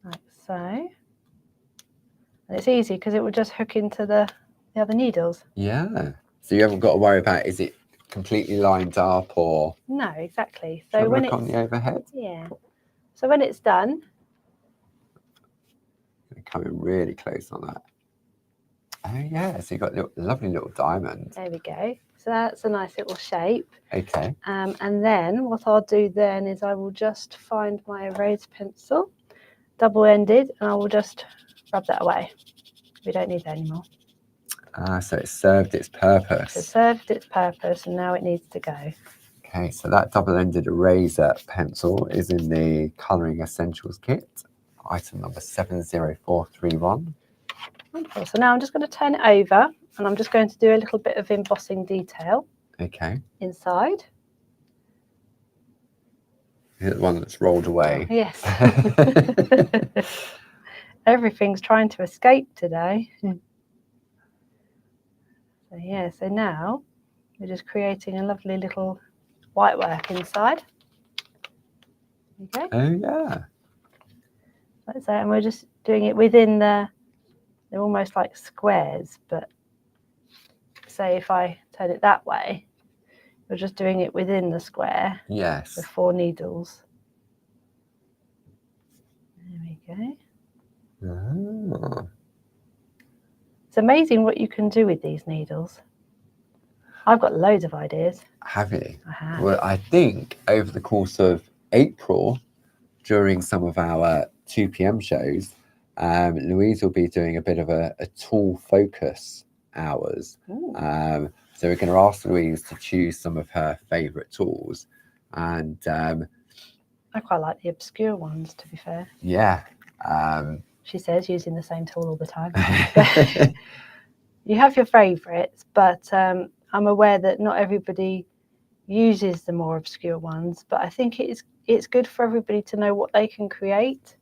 Like so. And it's easy because it will just hook into the other needles. Yeah. So you haven't got to worry about is it completely lined up or... No, exactly. So when it's on the overhead. Yeah. So when it's done, coming really close on that. Oh yeah, so you've got a lovely little diamond. There we go. So that's a nice little shape. Okay. And then what I'll do then is I will just find my erase pencil, double-ended, and I will just rub that away. We don't need that anymore. So it served its purpose. It served its purpose and now it needs to go. Okay, so that double-ended eraser pencil is in the Colouring Essentials kit, item number 70431. Wonderful. So now I'm just going to turn it over and I'm just going to do a little bit of embossing detail. Okay. Inside. Is it the one that's rolled away? Yes. Everything's trying to escape today. So yeah, so now we're just creating a lovely little white work inside. Okay. Oh yeah. Like so, and we're just doing it within they're almost like squares, but say if I turn it that way, we're just doing it within the square. Yes. With 4 needles. There we go. Oh. It's amazing what you can do with these needles. I've got loads of ideas. Have you? I have. Well, I think over the course of April, during some of our 2 p.m. shows, Louise will be doing a bit of a tool focus hours. So we're going to ask Louise to choose some of her favourite tools. And I quite like the obscure ones, to be fair. Yeah. She says using the same tool all the time. You have your favourites, but I'm aware that not everybody uses the more obscure ones, but I think it's good for everybody to know what they can create.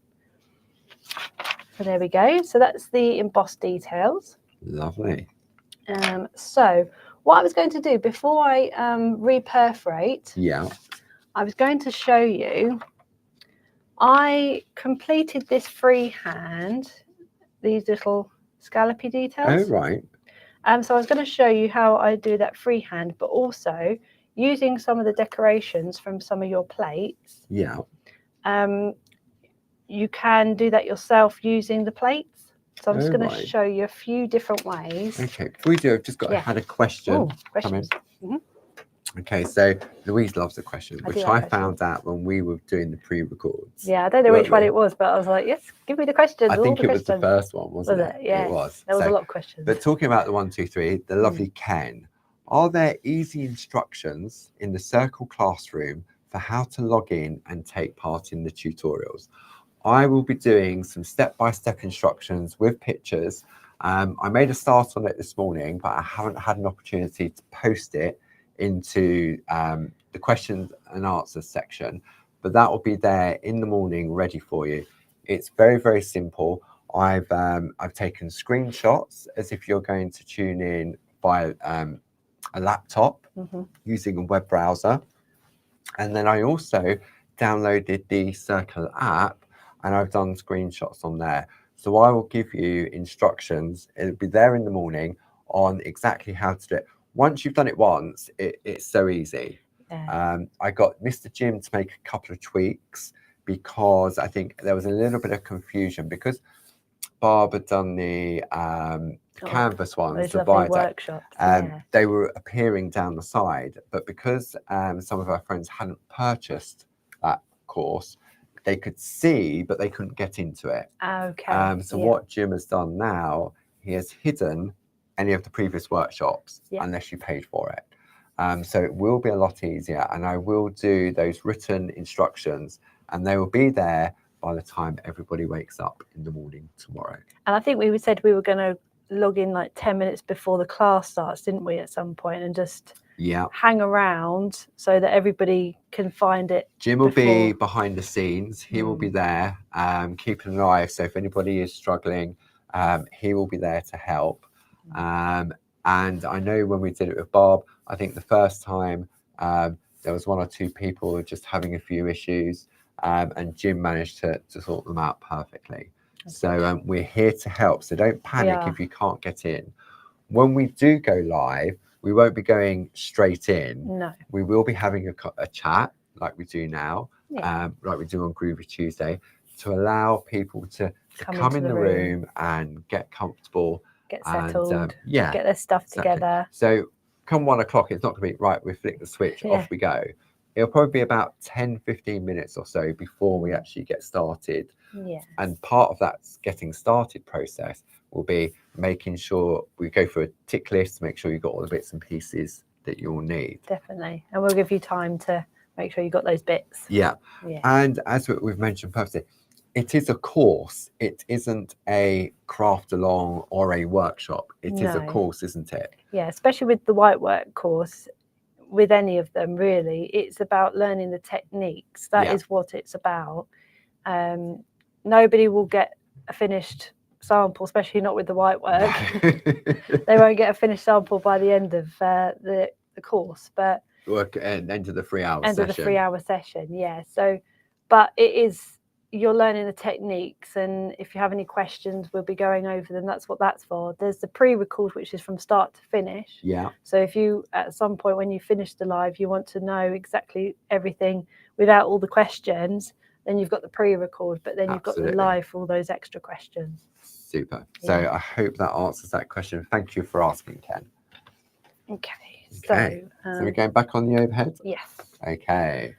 So there we go. So that's the embossed details. Lovely. So what I was going to do before I reperforate, Yeah. I was going to show you, I completed this freehand, these little scallopy Oh, details. right. So I was going to show you how I do that freehand, but also using some of the decorations from some of your plates. Yeah. You can do that yourself using the plates. So I'm just going to right. show you a few different ways. Okay. Before we do, I've just had a question. Oh, questions. Okay, so Louise loves a question, which I like found out when we were doing the pre-records. Yeah, I don't know which one it was, but I was like, yes, give me the questions. I all think the it was the questions. first one, wasn't it? Yeah, It was. There was a lot of questions. But talking about the 1, 2, 3, the lovely Ken, are there easy instructions in the Circle classroom for how to log in and take part in the tutorials? I will be doing some step-by-step instructions with pictures. I made a start on it this morning, but I haven't had an opportunity to post it into the questions and answers section. But that will be there in the morning, ready for you. It's very, very simple. I've taken screenshots as if you're going to tune in via a laptop using a web browser, and then I also downloaded the Circle app, and I've done screenshots on there. So I will give you instructions. It'll be there in the morning on exactly how to do it. Once you've done it once, it's so easy. Yeah. I got Mr. Jim to make a couple of tweaks because I think there was a little bit of confusion because Barb had done the canvas ones, those the lovely Viaduct. workshops. They were appearing down the side, but because some of our friends hadn't purchased that course, they could see, but they couldn't get into it. Okay. So what Jim has done now, he has hidden any of the previous workshops unless you paid for it. So it will be a lot easier, and I will do those written instructions, and they will be there by the time everybody wakes up in the morning tomorrow. And I think we said we were going to log in like 10 minutes before the class starts, didn't we, at some point, and just hang around so that everybody can find it. Jim will be behind the scenes. He will be there, keeping an eye. So if anybody is struggling, he will be there to help. And I know when we did it with Bob, I think the first time there was 1 or 2 people just having a few issues, and Jim managed to sort them out perfectly. So we're here to help. So don't panic if you can't get in. When we do go live, we won't be going straight in. No. We will be having a chat like we do now, like we do on Groovi Tuesday, to allow people to come in the room and get comfortable, get settled, and, get their stuff together. So come 1 o'clock, it's not going to be right, we flick the switch, off we go. It'll probably be about 10-15 minutes or so before we actually get started. And part of that getting started process will be making sure we go for a tick list to make sure you've got all the bits and pieces that you'll need. Definitely. And we'll give you time to make sure you got those bits. Yeah. And as we've mentioned purposely, it is a course. It isn't a craft along or a workshop. It is a course, isn't it? Yeah, especially with the white work course, with any of them really, it's about learning the techniques. That is what it's about. Nobody will get a finished sample, especially not with the white work. They won't get a finished sample by the end of the course, but end of the 3-hour session. End of the 3-hour session, So, but it is, you're learning the techniques, and if you have any questions, we'll be going over them. That's what that's for. There's the pre-record, which is from start to finish. So if you, at some point when you finish the live, you want to know exactly everything without all the questions, then you've got the pre-record, but then you've got the live for all those extra questions. Super. So I hope that answers that question. Thank you for asking, Ken. Okay. So we're going back on the overhead? Yes. Okay.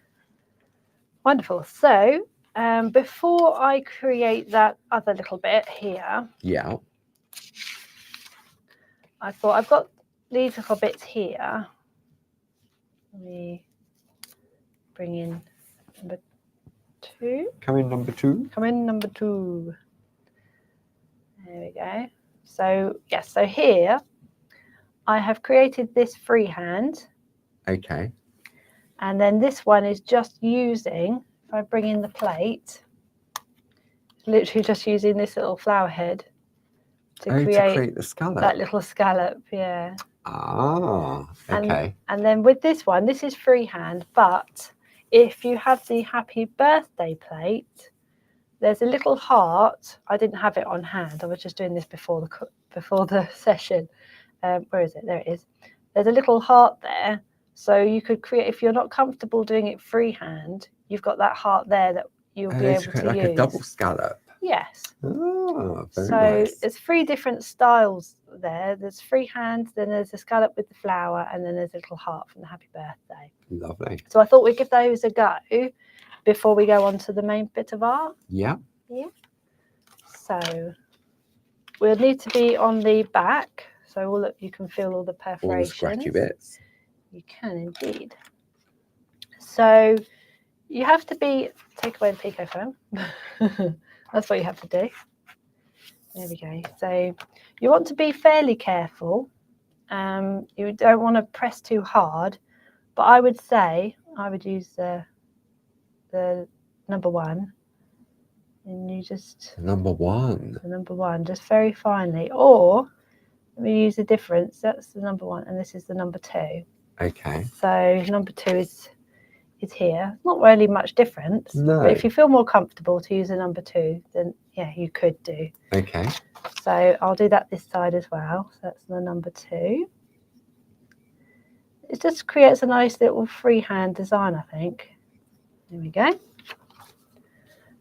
Wonderful. So before I create that other little bit here, I thought I've got these little bits here. Let me bring in number 2. Come in number 2. Come in number 2. There we go. So so here I have created this freehand. Okay. And then this one is just using, if I bring in the plate, literally just using this little flower head to to create create the scallop. that little scallop. Yeah. Ah, okay. And then with this one, this is freehand, but if you have the happy birthday plate, there's a little heart. I didn't have it on hand. I was just doing this before the session. Where is it? There it is. There's a little heart there. So you could create, if you're not comfortable doing it freehand, you've got that heart there that you'll be able to create like use. a double scallop. Yes. Oh, very So nice. there's 3 different styles there. There's freehand, then there's a scallop with the flower, and then there's a little heart from the happy birthday. Lovely. So I thought we'd give those a go before we go on to the main bit of art. Yeah. Yeah. So we'll need to be on the back. So look, you can feel all the perforations. All the scratchy bits. You can indeed. So you have to take away the Pico foam. That's what you have to do. There we go. So you want to be fairly careful. You don't want to press too hard, but I would say I would use the number 1, and you just Number 1. the number 1 just very finely. Or let me use the difference. That's the number 1, and this is the number 2. Okay. So number 2 is here. Not really much difference. No. But if you feel more comfortable to use a number 2, then yeah, you could do. Okay. So I'll do that this side as well. So that's the number 2. It just creates a nice little freehand design, I think. There we go.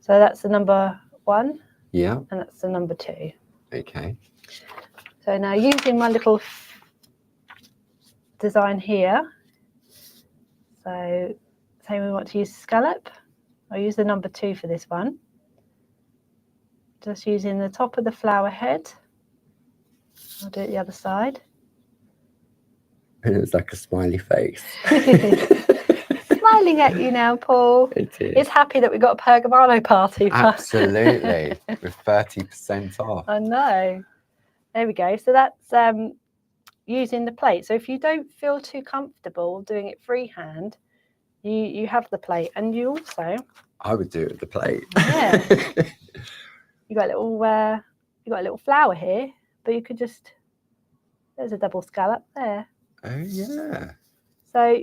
So that's the number 1. Yeah. And that's the number 2. Okay. So now using my little design here. So say we want to use scallop. I'll use the number 2 for this one. Just using the top of the flower head. I'll do it the other side. And it's like a smiley face. Smiling at you now, Paul. It is. It's happy that we got a Pergamano party. Absolutely. With 30% off. I know. There we go. So that's using the plate. So if you don't feel too comfortable doing it freehand, you have the plate, and you also. I would do it with the plate. Yeah. You got a little flower here, but you could just. There's a double scallop there. Oh yeah. So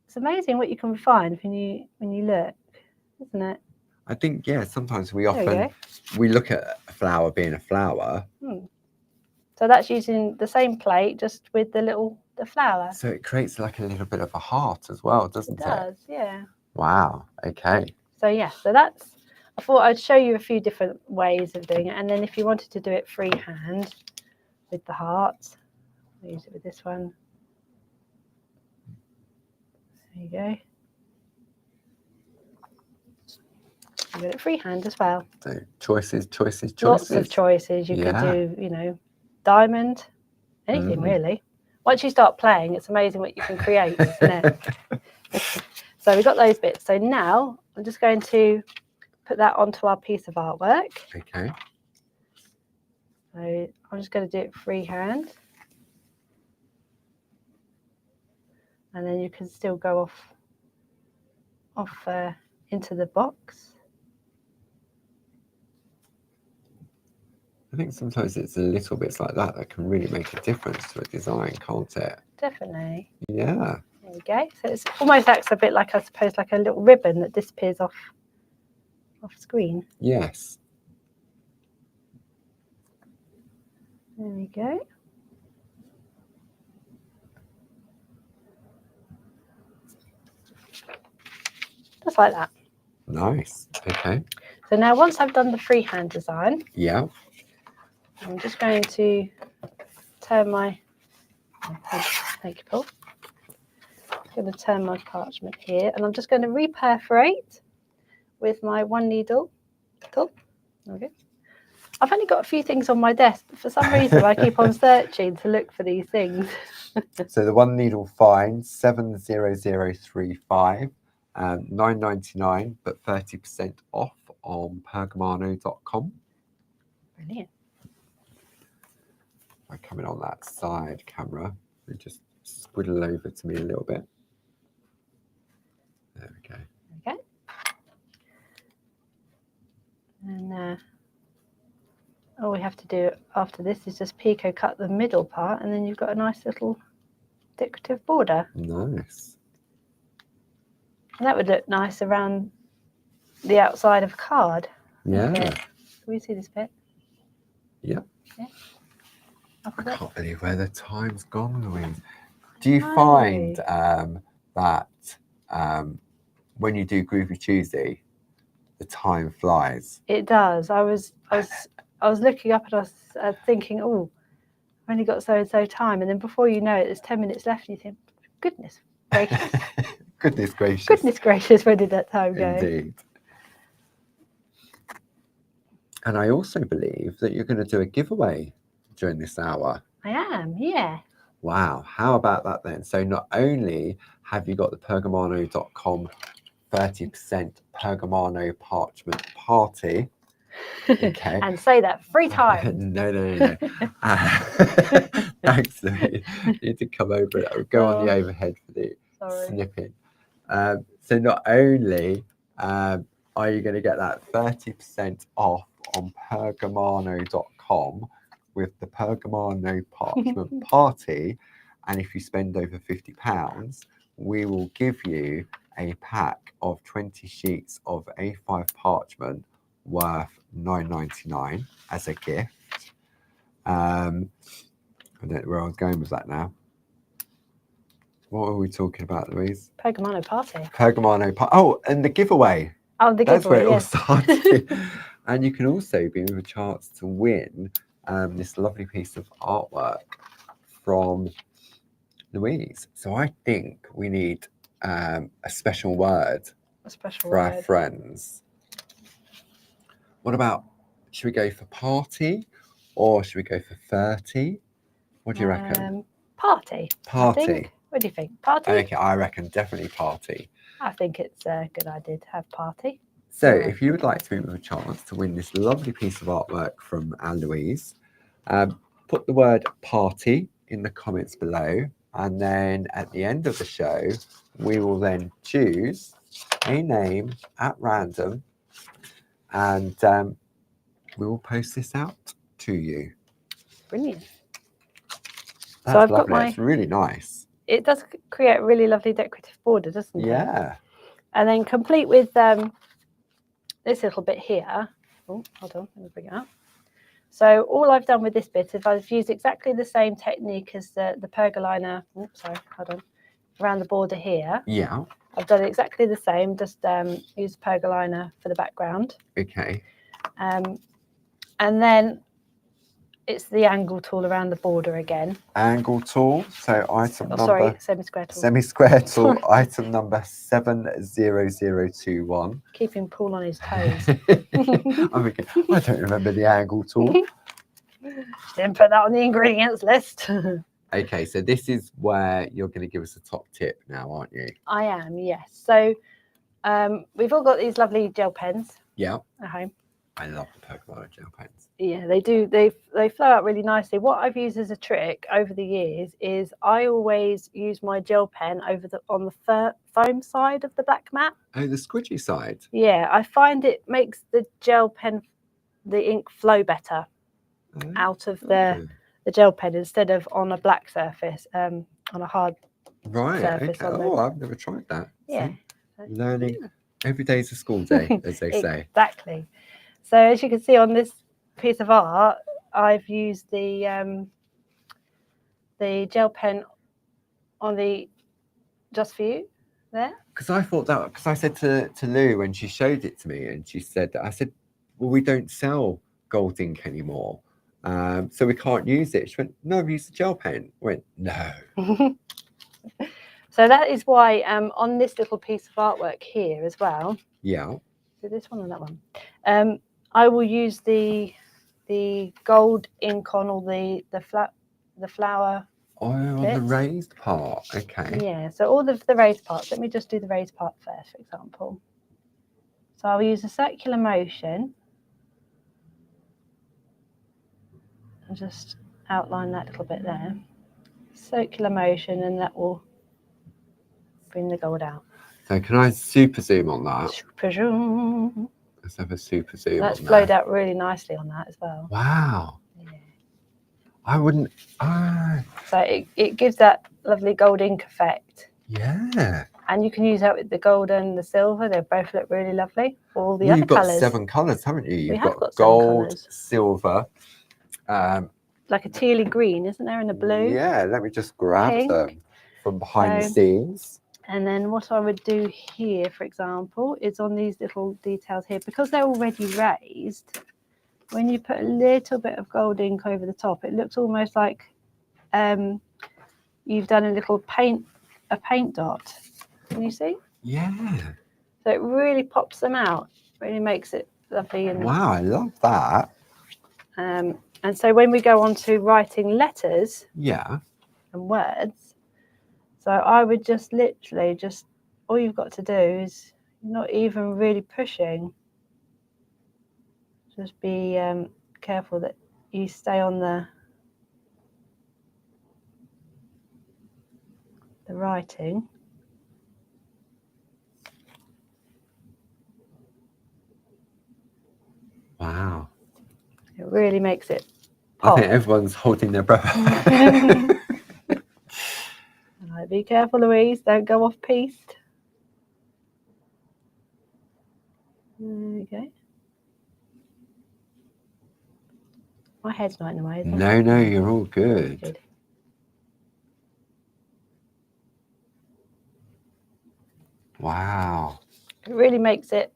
it's amazing what you can find when you look, isn't it? I think sometimes we look at a flower being a flower. So that's using the same plate, just with the flower. So it creates like a little bit of a heart as well, doesn't it? It does, yeah. Wow. Okay. So yeah, so that's. I thought I'd show you a few different ways of doing it, and then if you wanted to do it freehand with the heart, I'll use it with this one. There you go. You got it freehand as well. So choices. Lots of choices. You could do, diamond, anything really. Once you start playing, it's amazing what you can create, isn't it? So we've got those bits. So now I'm just going to put that onto our piece of artwork. Okay. So I'm just going to do it freehand. And then you can still go off into the box. I think sometimes it's the little bits like that can really make a difference to a design, can't it? Definitely. Yeah. There we go. So it's almost acts a bit like, I suppose, like a little ribbon that disappears off screen. Yes. There we go. Just like that. Nice. Okay. So now once I've done the freehand design, Yeah. I'm just going to turn my, thank you, Paul. I'm going to turn my parchment here, and I'm just going to reperforate with my 1 needle tool. Okay. I've only got a few things on my desk, but for some reason I keep on searching to look for these things. So the 1 needle fine, 70035, $9.99, but 30% off on pergamano.com. Brilliant. By coming on that side camera, we just squiddle over to me a little bit. There we go. Okay. And have to do after this is just picot cut the middle part, and then you've got a nice little decorative border. Nice. And that would look nice around the outside of a card. Yeah. Okay. Can we see this bit? Yeah. Yeah. I can't believe where the time's gone, Louise. Do you I find know. that when you do Groovi Tuesday, the time flies? It does. I was looking up and I was thinking, oh, I've only got so and so time, and then before you know it, there's 10 minutes left, and you think, goodness gracious, Goodness gracious. goodness gracious, where did that time go? Indeed. And I also believe that you're going to do a giveaway during this hour. I am, yeah. Wow, how about that then? So not only have you got the Pergamano.com 30% Pergamano Parchment Party, okay. And say that 3 times. No. Thanks, Louise. You need to come over it. Go on the overhead for the snipping. So not only are you going to get that 30% off on Pergamano.com with the Pergamano Parchment Party, and if you spend over £50, we will give you a pack of 20 sheets of A5 parchment worth £9.99 as a gift. I don't know where I was going with that now. What were we talking about, Louise? Pergamano Party. Oh, and the giveaway. Oh, the That's giveaway, where it all yes. started. And you can also be with a chance to win this lovely piece of artwork from Louise. So I think we need a special word for our friends. What about, should we go for party or should we go for 30? What do you reckon? Party. Party. What do you think? Party? Okay, I reckon definitely party. I think it's a good idea to have party. So if you would like to be with a chance to win this lovely piece of artwork from Anne Louise, put the word party in the comments below, and then at the end of the show we will then choose a name at random, and we will post this out to you. Brilliant. That's so I've lovely. got It's really nice. It does create a really lovely decorative border, doesn't it? Yeah. And then complete with this little bit here. Oh, hold on, let me bring it up. So all I've done with this bit is I've used exactly the same technique as the pergolina. Oh, sorry, hold on. Around the border here. Yeah. I've done exactly the same, just used pergolina for the background. Okay. And then it's the angle tool around the border again. Angle tool. So item number. Sorry, semi-square tool. Semi-square tool. Item number 70021. Keeping Paul on his toes. I'm thinking, I don't remember the angle tool. Didn't put that on the ingredients list. Okay, so this is where you're going to give us a top tip now, aren't you? I am, yes. So we've all got these lovely gel pens. Yeah. At home. I love the Pergamano gel pens. Yeah, they do. They flow out really nicely. What I've used as a trick over the years is I always use my gel pen on the foam side of the black mat. Oh, the squidgy side. Yeah, I find it makes the gel pen, the ink flow better out of the gel pen instead of on a black surface, on a hard surface. Okay. Oh, I've never tried that. Yeah. See? Learning every day is a school day, as they say. Exactly. So as you can see on this piece of art, I've used the gel pen on the Just For You there. Because I thought that, because I said to Lou when she showed it to me, and she said, I said, well, we don't sell gold ink anymore, so we can't use it. She went, no, I've used the gel pen. I went, no. So that is why on this little piece of artwork here as well. Yeah. So this one and that one. I will use the gold ink on all the flower. Oh, on the raised part. Okay. Yeah, so all of the raised parts. Let me just do the raised part first, for example. So I'll use a circular motion and just outline that little bit there. Circular motion, and that will bring the gold out. So can I super zoom on that? Super zoom. Let's have a super zoom. That's on flowed there. out really nicely on that as well. Wow. Yeah. I wouldn't. Ah, So it gives that lovely gold ink effect. yeah. And you can use that with the gold and the silver. They both look really lovely. All the Well, other you've got colours. 7 colours, haven't you? You've have got 7 gold, colours. silver. Like a tealy green, isn't there? And a blue. Yeah, let me just grab pink. them from behind the So- scenes. And then what I would do here, for example, is on these little details here, because they're already raised, when you put a little bit of gold ink over the top, it looks almost like you've done a little paint dot. Can you see? Yeah. So it really pops them out, really makes it lovely. And Wow, I love that. and so when we go on to writing letters Yeah. and words, so I would just literally all you've got to do is not even really pushing. Just be careful that you stay on the writing. Wow. It really makes it I pop. think everyone's holding their breath. Right, be careful, Louise. Don't go off piste. There we go. My head's not in the way, is it? No, you're all good. Good. Wow. It really makes it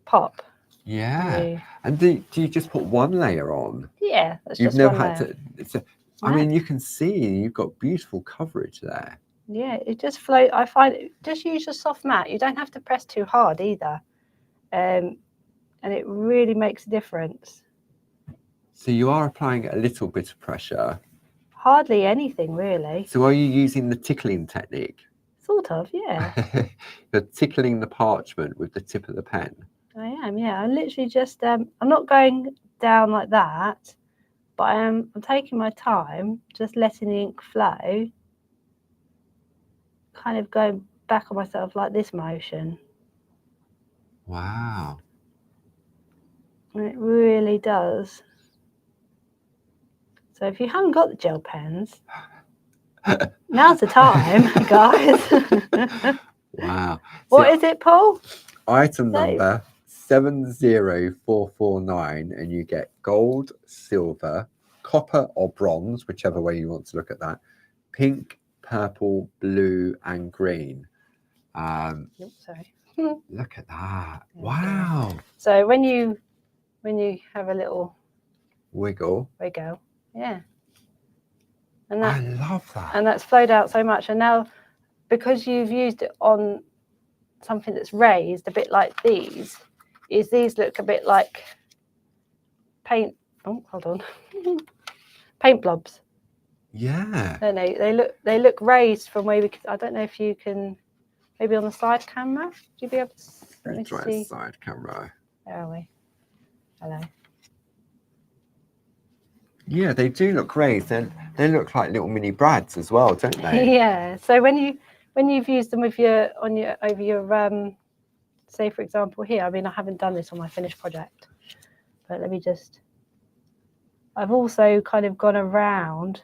pop. Yeah. And do you just put one layer on? Yeah, that's You've just never one had layer. to. I mean, you can see you've got beautiful coverage there. Yeah, it just flows. I find just use a soft mat. You don't have to press too hard either, and it really makes a difference. So you are applying a little bit of pressure. Hardly anything really. So are you using the tickling technique? Sort of, yeah. You're tickling the parchment with the tip of the pen. I am, yeah. I literally just I'm not going down like that, but I'm taking my time, just letting the ink flow, kind of going back on myself like this motion. Wow. And it really does. So if you haven't got the gel pens, now's the time, guys. Wow. What is it, Paul? Item No. number 70449, and you get gold, silver, copper or bronze, whichever way you want to look at that, pink, purple, blue and green. Sorry. Look at that. Wow. So when you have a little Wiggle. yeah. And I love that. And that's flowed out so much. And now, because you've used it on something that's raised, a bit like these look a bit like paint. Oh, hold on. Paint blobs. Yeah. Don't they? They look raised from where we could. I don't know if you can. Maybe on the side camera. Would you be able to? Let me Try see. a side camera. Where are we? Hello. Yeah, they do look raised. They look like little mini brads as well, don't they? Yeah. So when you've used them with over your say for example here. I mean, I haven't done this on my finished project, but let me just. I've also kind of gone around.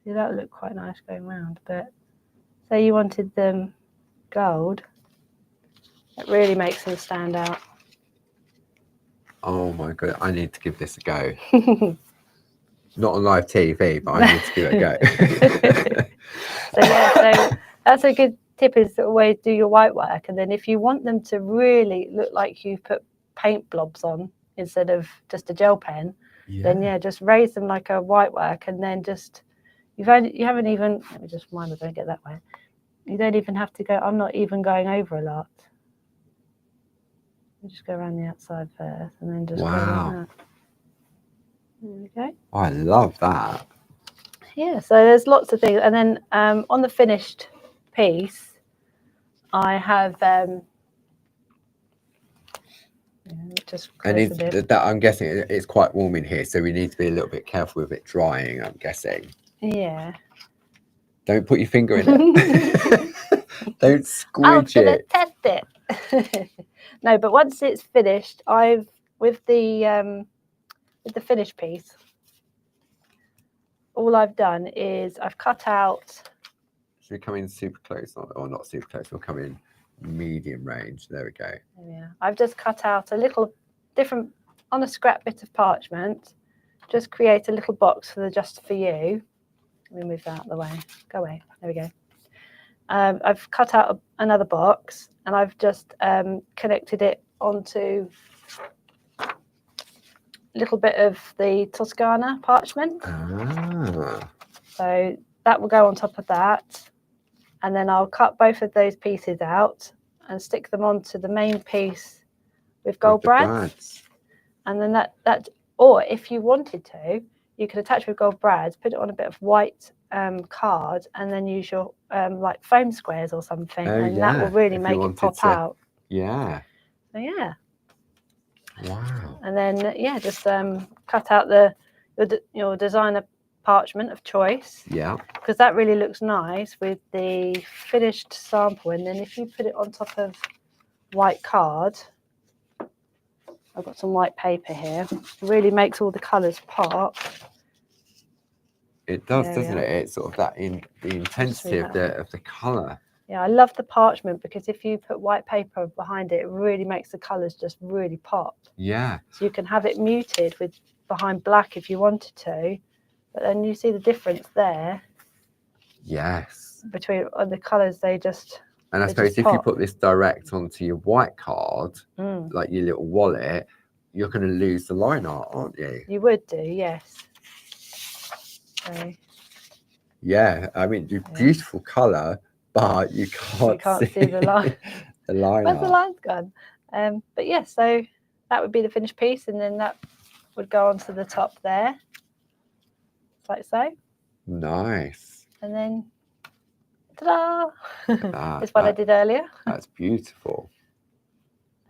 See, that would look quite nice going round. But say you wanted them gold, it really makes them stand out. Oh my god, I need to give this a go. Not on live TV, but I need to give it a go. So that's a good tip, is to always do your white work, and then if you want them to really look like you've put paint blobs on instead of just a gel pen, then just raise them like a white work, and then just you haven't even, let me just remind me, don't get that way. You don't even have to go. I'm not even going over a lot. You just go around the outside first, and then just go like that. There we go. Oh, I love that. Yeah, so there's lots of things. And then on the finished piece, I have just And I'm guessing it's quite warm in here, so we need to be a little bit careful with it drying, I'm guessing. Yeah. Don't put your finger in it. Don't squidge I'm gonna it. test it. No, but once it's finished, I've with the finished piece, all I've done is I've cut out. Should we come in super close or not super close? We'll come in medium range. There we go. Yeah, I've just cut out a little different on a scrap bit of parchment. Just create a little box for the just for you. Let me move that out of the way. Go away. There we go. I've cut out another box and I've just connected it onto a little bit of the Toscana parchment. Ah. So that will go on top of that. And then I'll cut both of those pieces out and stick them onto the main piece with gold brads. And then that, or if you wanted to, you could attach with gold brads, put it on a bit of white card, and then use your like foam squares or something, and that will really make it pop out. Yeah. So yeah. Wow. And then yeah, just cut out your designer parchment of choice. Yeah. Because that really looks nice with the finished sample, and then if you put it on top of white card. I've got some white paper here. It really makes all the colours pop. It does, doesn't it? It's sort of that the intensity of the colour. Yeah, I love the parchment because if you put white paper behind it, it really makes the colours just really pop. Yeah. So you can have it muted with behind black if you wanted to, but then you see the difference there. Yes. Between the colours, they just. And I suppose if you put this direct onto your white card, like your little wallet, you're going to lose the line art, aren't you? You would do, yes. So, yeah, I mean, beautiful colour, but you can't see the line. The line Where's art. the line's gone? But yeah, so that would be the finished piece, and then that would go onto the top there, like so. Nice. And then, ta-da! That, It's what I did earlier. That's beautiful.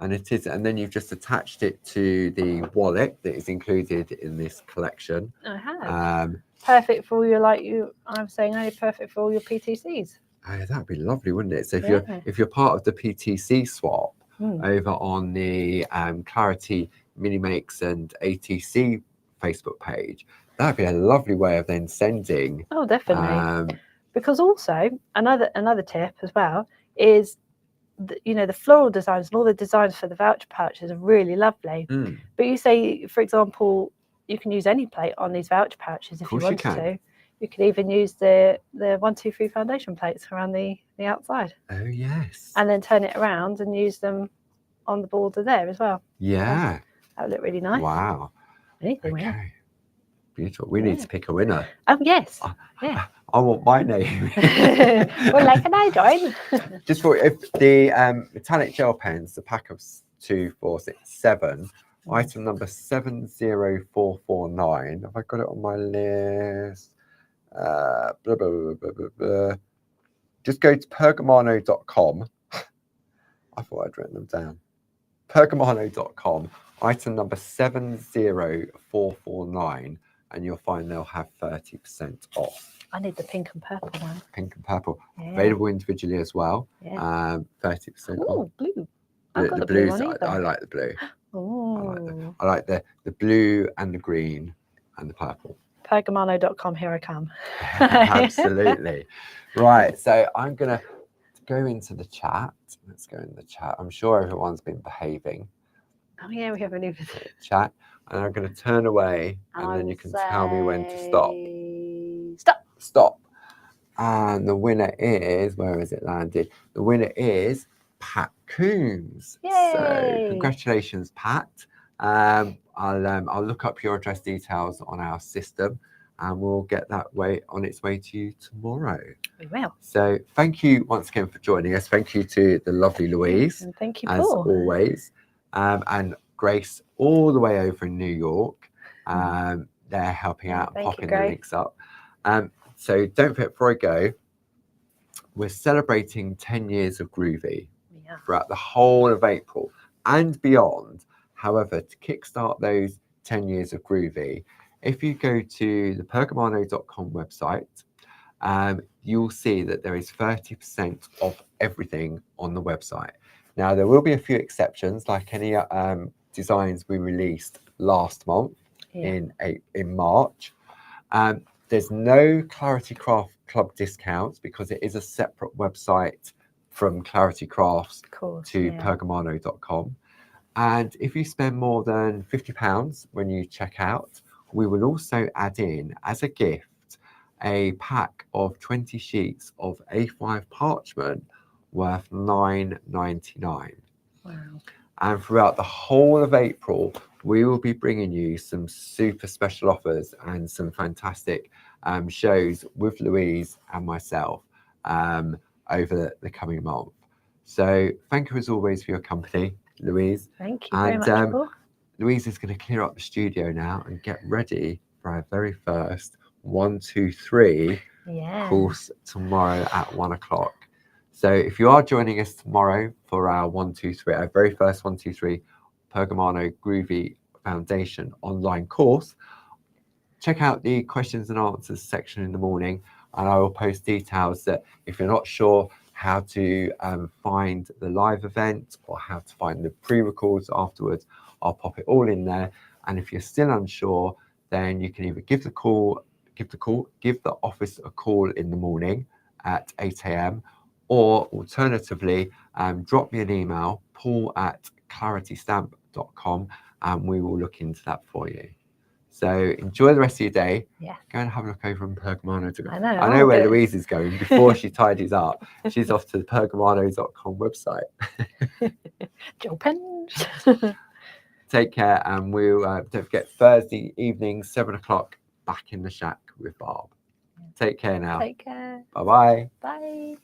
And it is, and then you've just attached it to the wallet that is included in this collection. I have. Perfect for all your, I was saying earlier, perfect for all your PTCs. Oh, that'd be lovely, wouldn't it? So if you're part of the PTC swap over on the Clarity Mini Makes and ATC Facebook page, that'd be a lovely way of then sending. Oh, definitely. Because also another tip as well is, the floral designs and all the designs for the voucher pouches are really lovely. But you say, for example, you can use any plate on these voucher pouches if you wanted to. You could even use the 1, 2, 3 foundation plates around the outside. Oh yes. And then turn it around and use them on the border there as well. Yeah. That would look really nice. Wow. Anything. Okay. Beautiful. We need to pick a winner. Oh yes. Yeah. I want my name. Well, like can I join? Just for if the metallic gel pens, the pack of 2, 4, 6, 7, item number 70449. Have I got it on my list? Blah, blah, blah, blah, blah, blah. Just go to pergamano.com. I thought I'd written them down. Pergamano.com, item number 70449, and you'll find they'll have 30% off. I need the pink and purple one. Pink and purple. Yeah. Available individually as well. Yeah. 30% off. Oh, blue. The blues, I like the blue. Oh. I like the blue and the green and the purple. Pergamano.com, here I come. Absolutely. Right, so I'm going to go into the chat. Let's go in the chat. I'm sure everyone's been behaving. Oh, yeah, we haven't even. Chat. And I'm going to turn away, and then you can tell me when to stop. Stop. And the winner is, where is it landed? The winner is Pat Coombs. Yay. So congratulations, Pat. I'll look up your address details on our system, and we'll get that on its way to you tomorrow. We will. So thank you once again for joining us. Thank you to the lovely Louise. And thank you, as Paul. always. And Grace all the way over in New York. They're helping out, popping the links up. So don't forget, before I go, we're celebrating 10 years of Groovi throughout the whole of April and beyond. However, to kickstart those 10 years of Groovi, if you go to the pergamano.com website, you'll see that there is 30% of everything on the website. Now, there will be a few exceptions, like any designs we released last month in March. There's no Clarity Craft Club discounts because it is a separate website from Clarity Crafts to pergamano.com. And if you spend more than £50 when you check out, we will also add in as a gift a pack of 20 sheets of A5 parchment worth £9.99. Wow. And throughout the whole of April, we will be bringing you some super special offers and some fantastic shows with Louise and myself over the coming month. So thank you as always for your company, Louise. Thank you very much, Paul. Louise is going to clear up the studio now and get ready for our very first 1, 2, 3 course tomorrow at 1 o'clock. So if you are joining us tomorrow for our 1, 2, 3, our very first 1, 2, 3 Pergamano Groovi Foundation online course, check out the questions and answers section in the morning, and I will post details that if you're not sure how to find the live event or how to find the pre-records afterwards, I'll pop it all in there. And if you're still unsure, then you can either give the office a call in the morning at 8 a.m. or alternatively, drop me an email, paul@claritystamp.com, and we will look into that for you. So enjoy the rest of your day. Yeah. Go and have a look over on Pergamano. I know where Louise is going before she tidies up. She's off to the pergamano.com website. Gel pens. Take care, and we'll don't forget Thursday evening, 7 o'clock, back in the shack with Barb. Take care now. Take care. Bye-bye. Bye.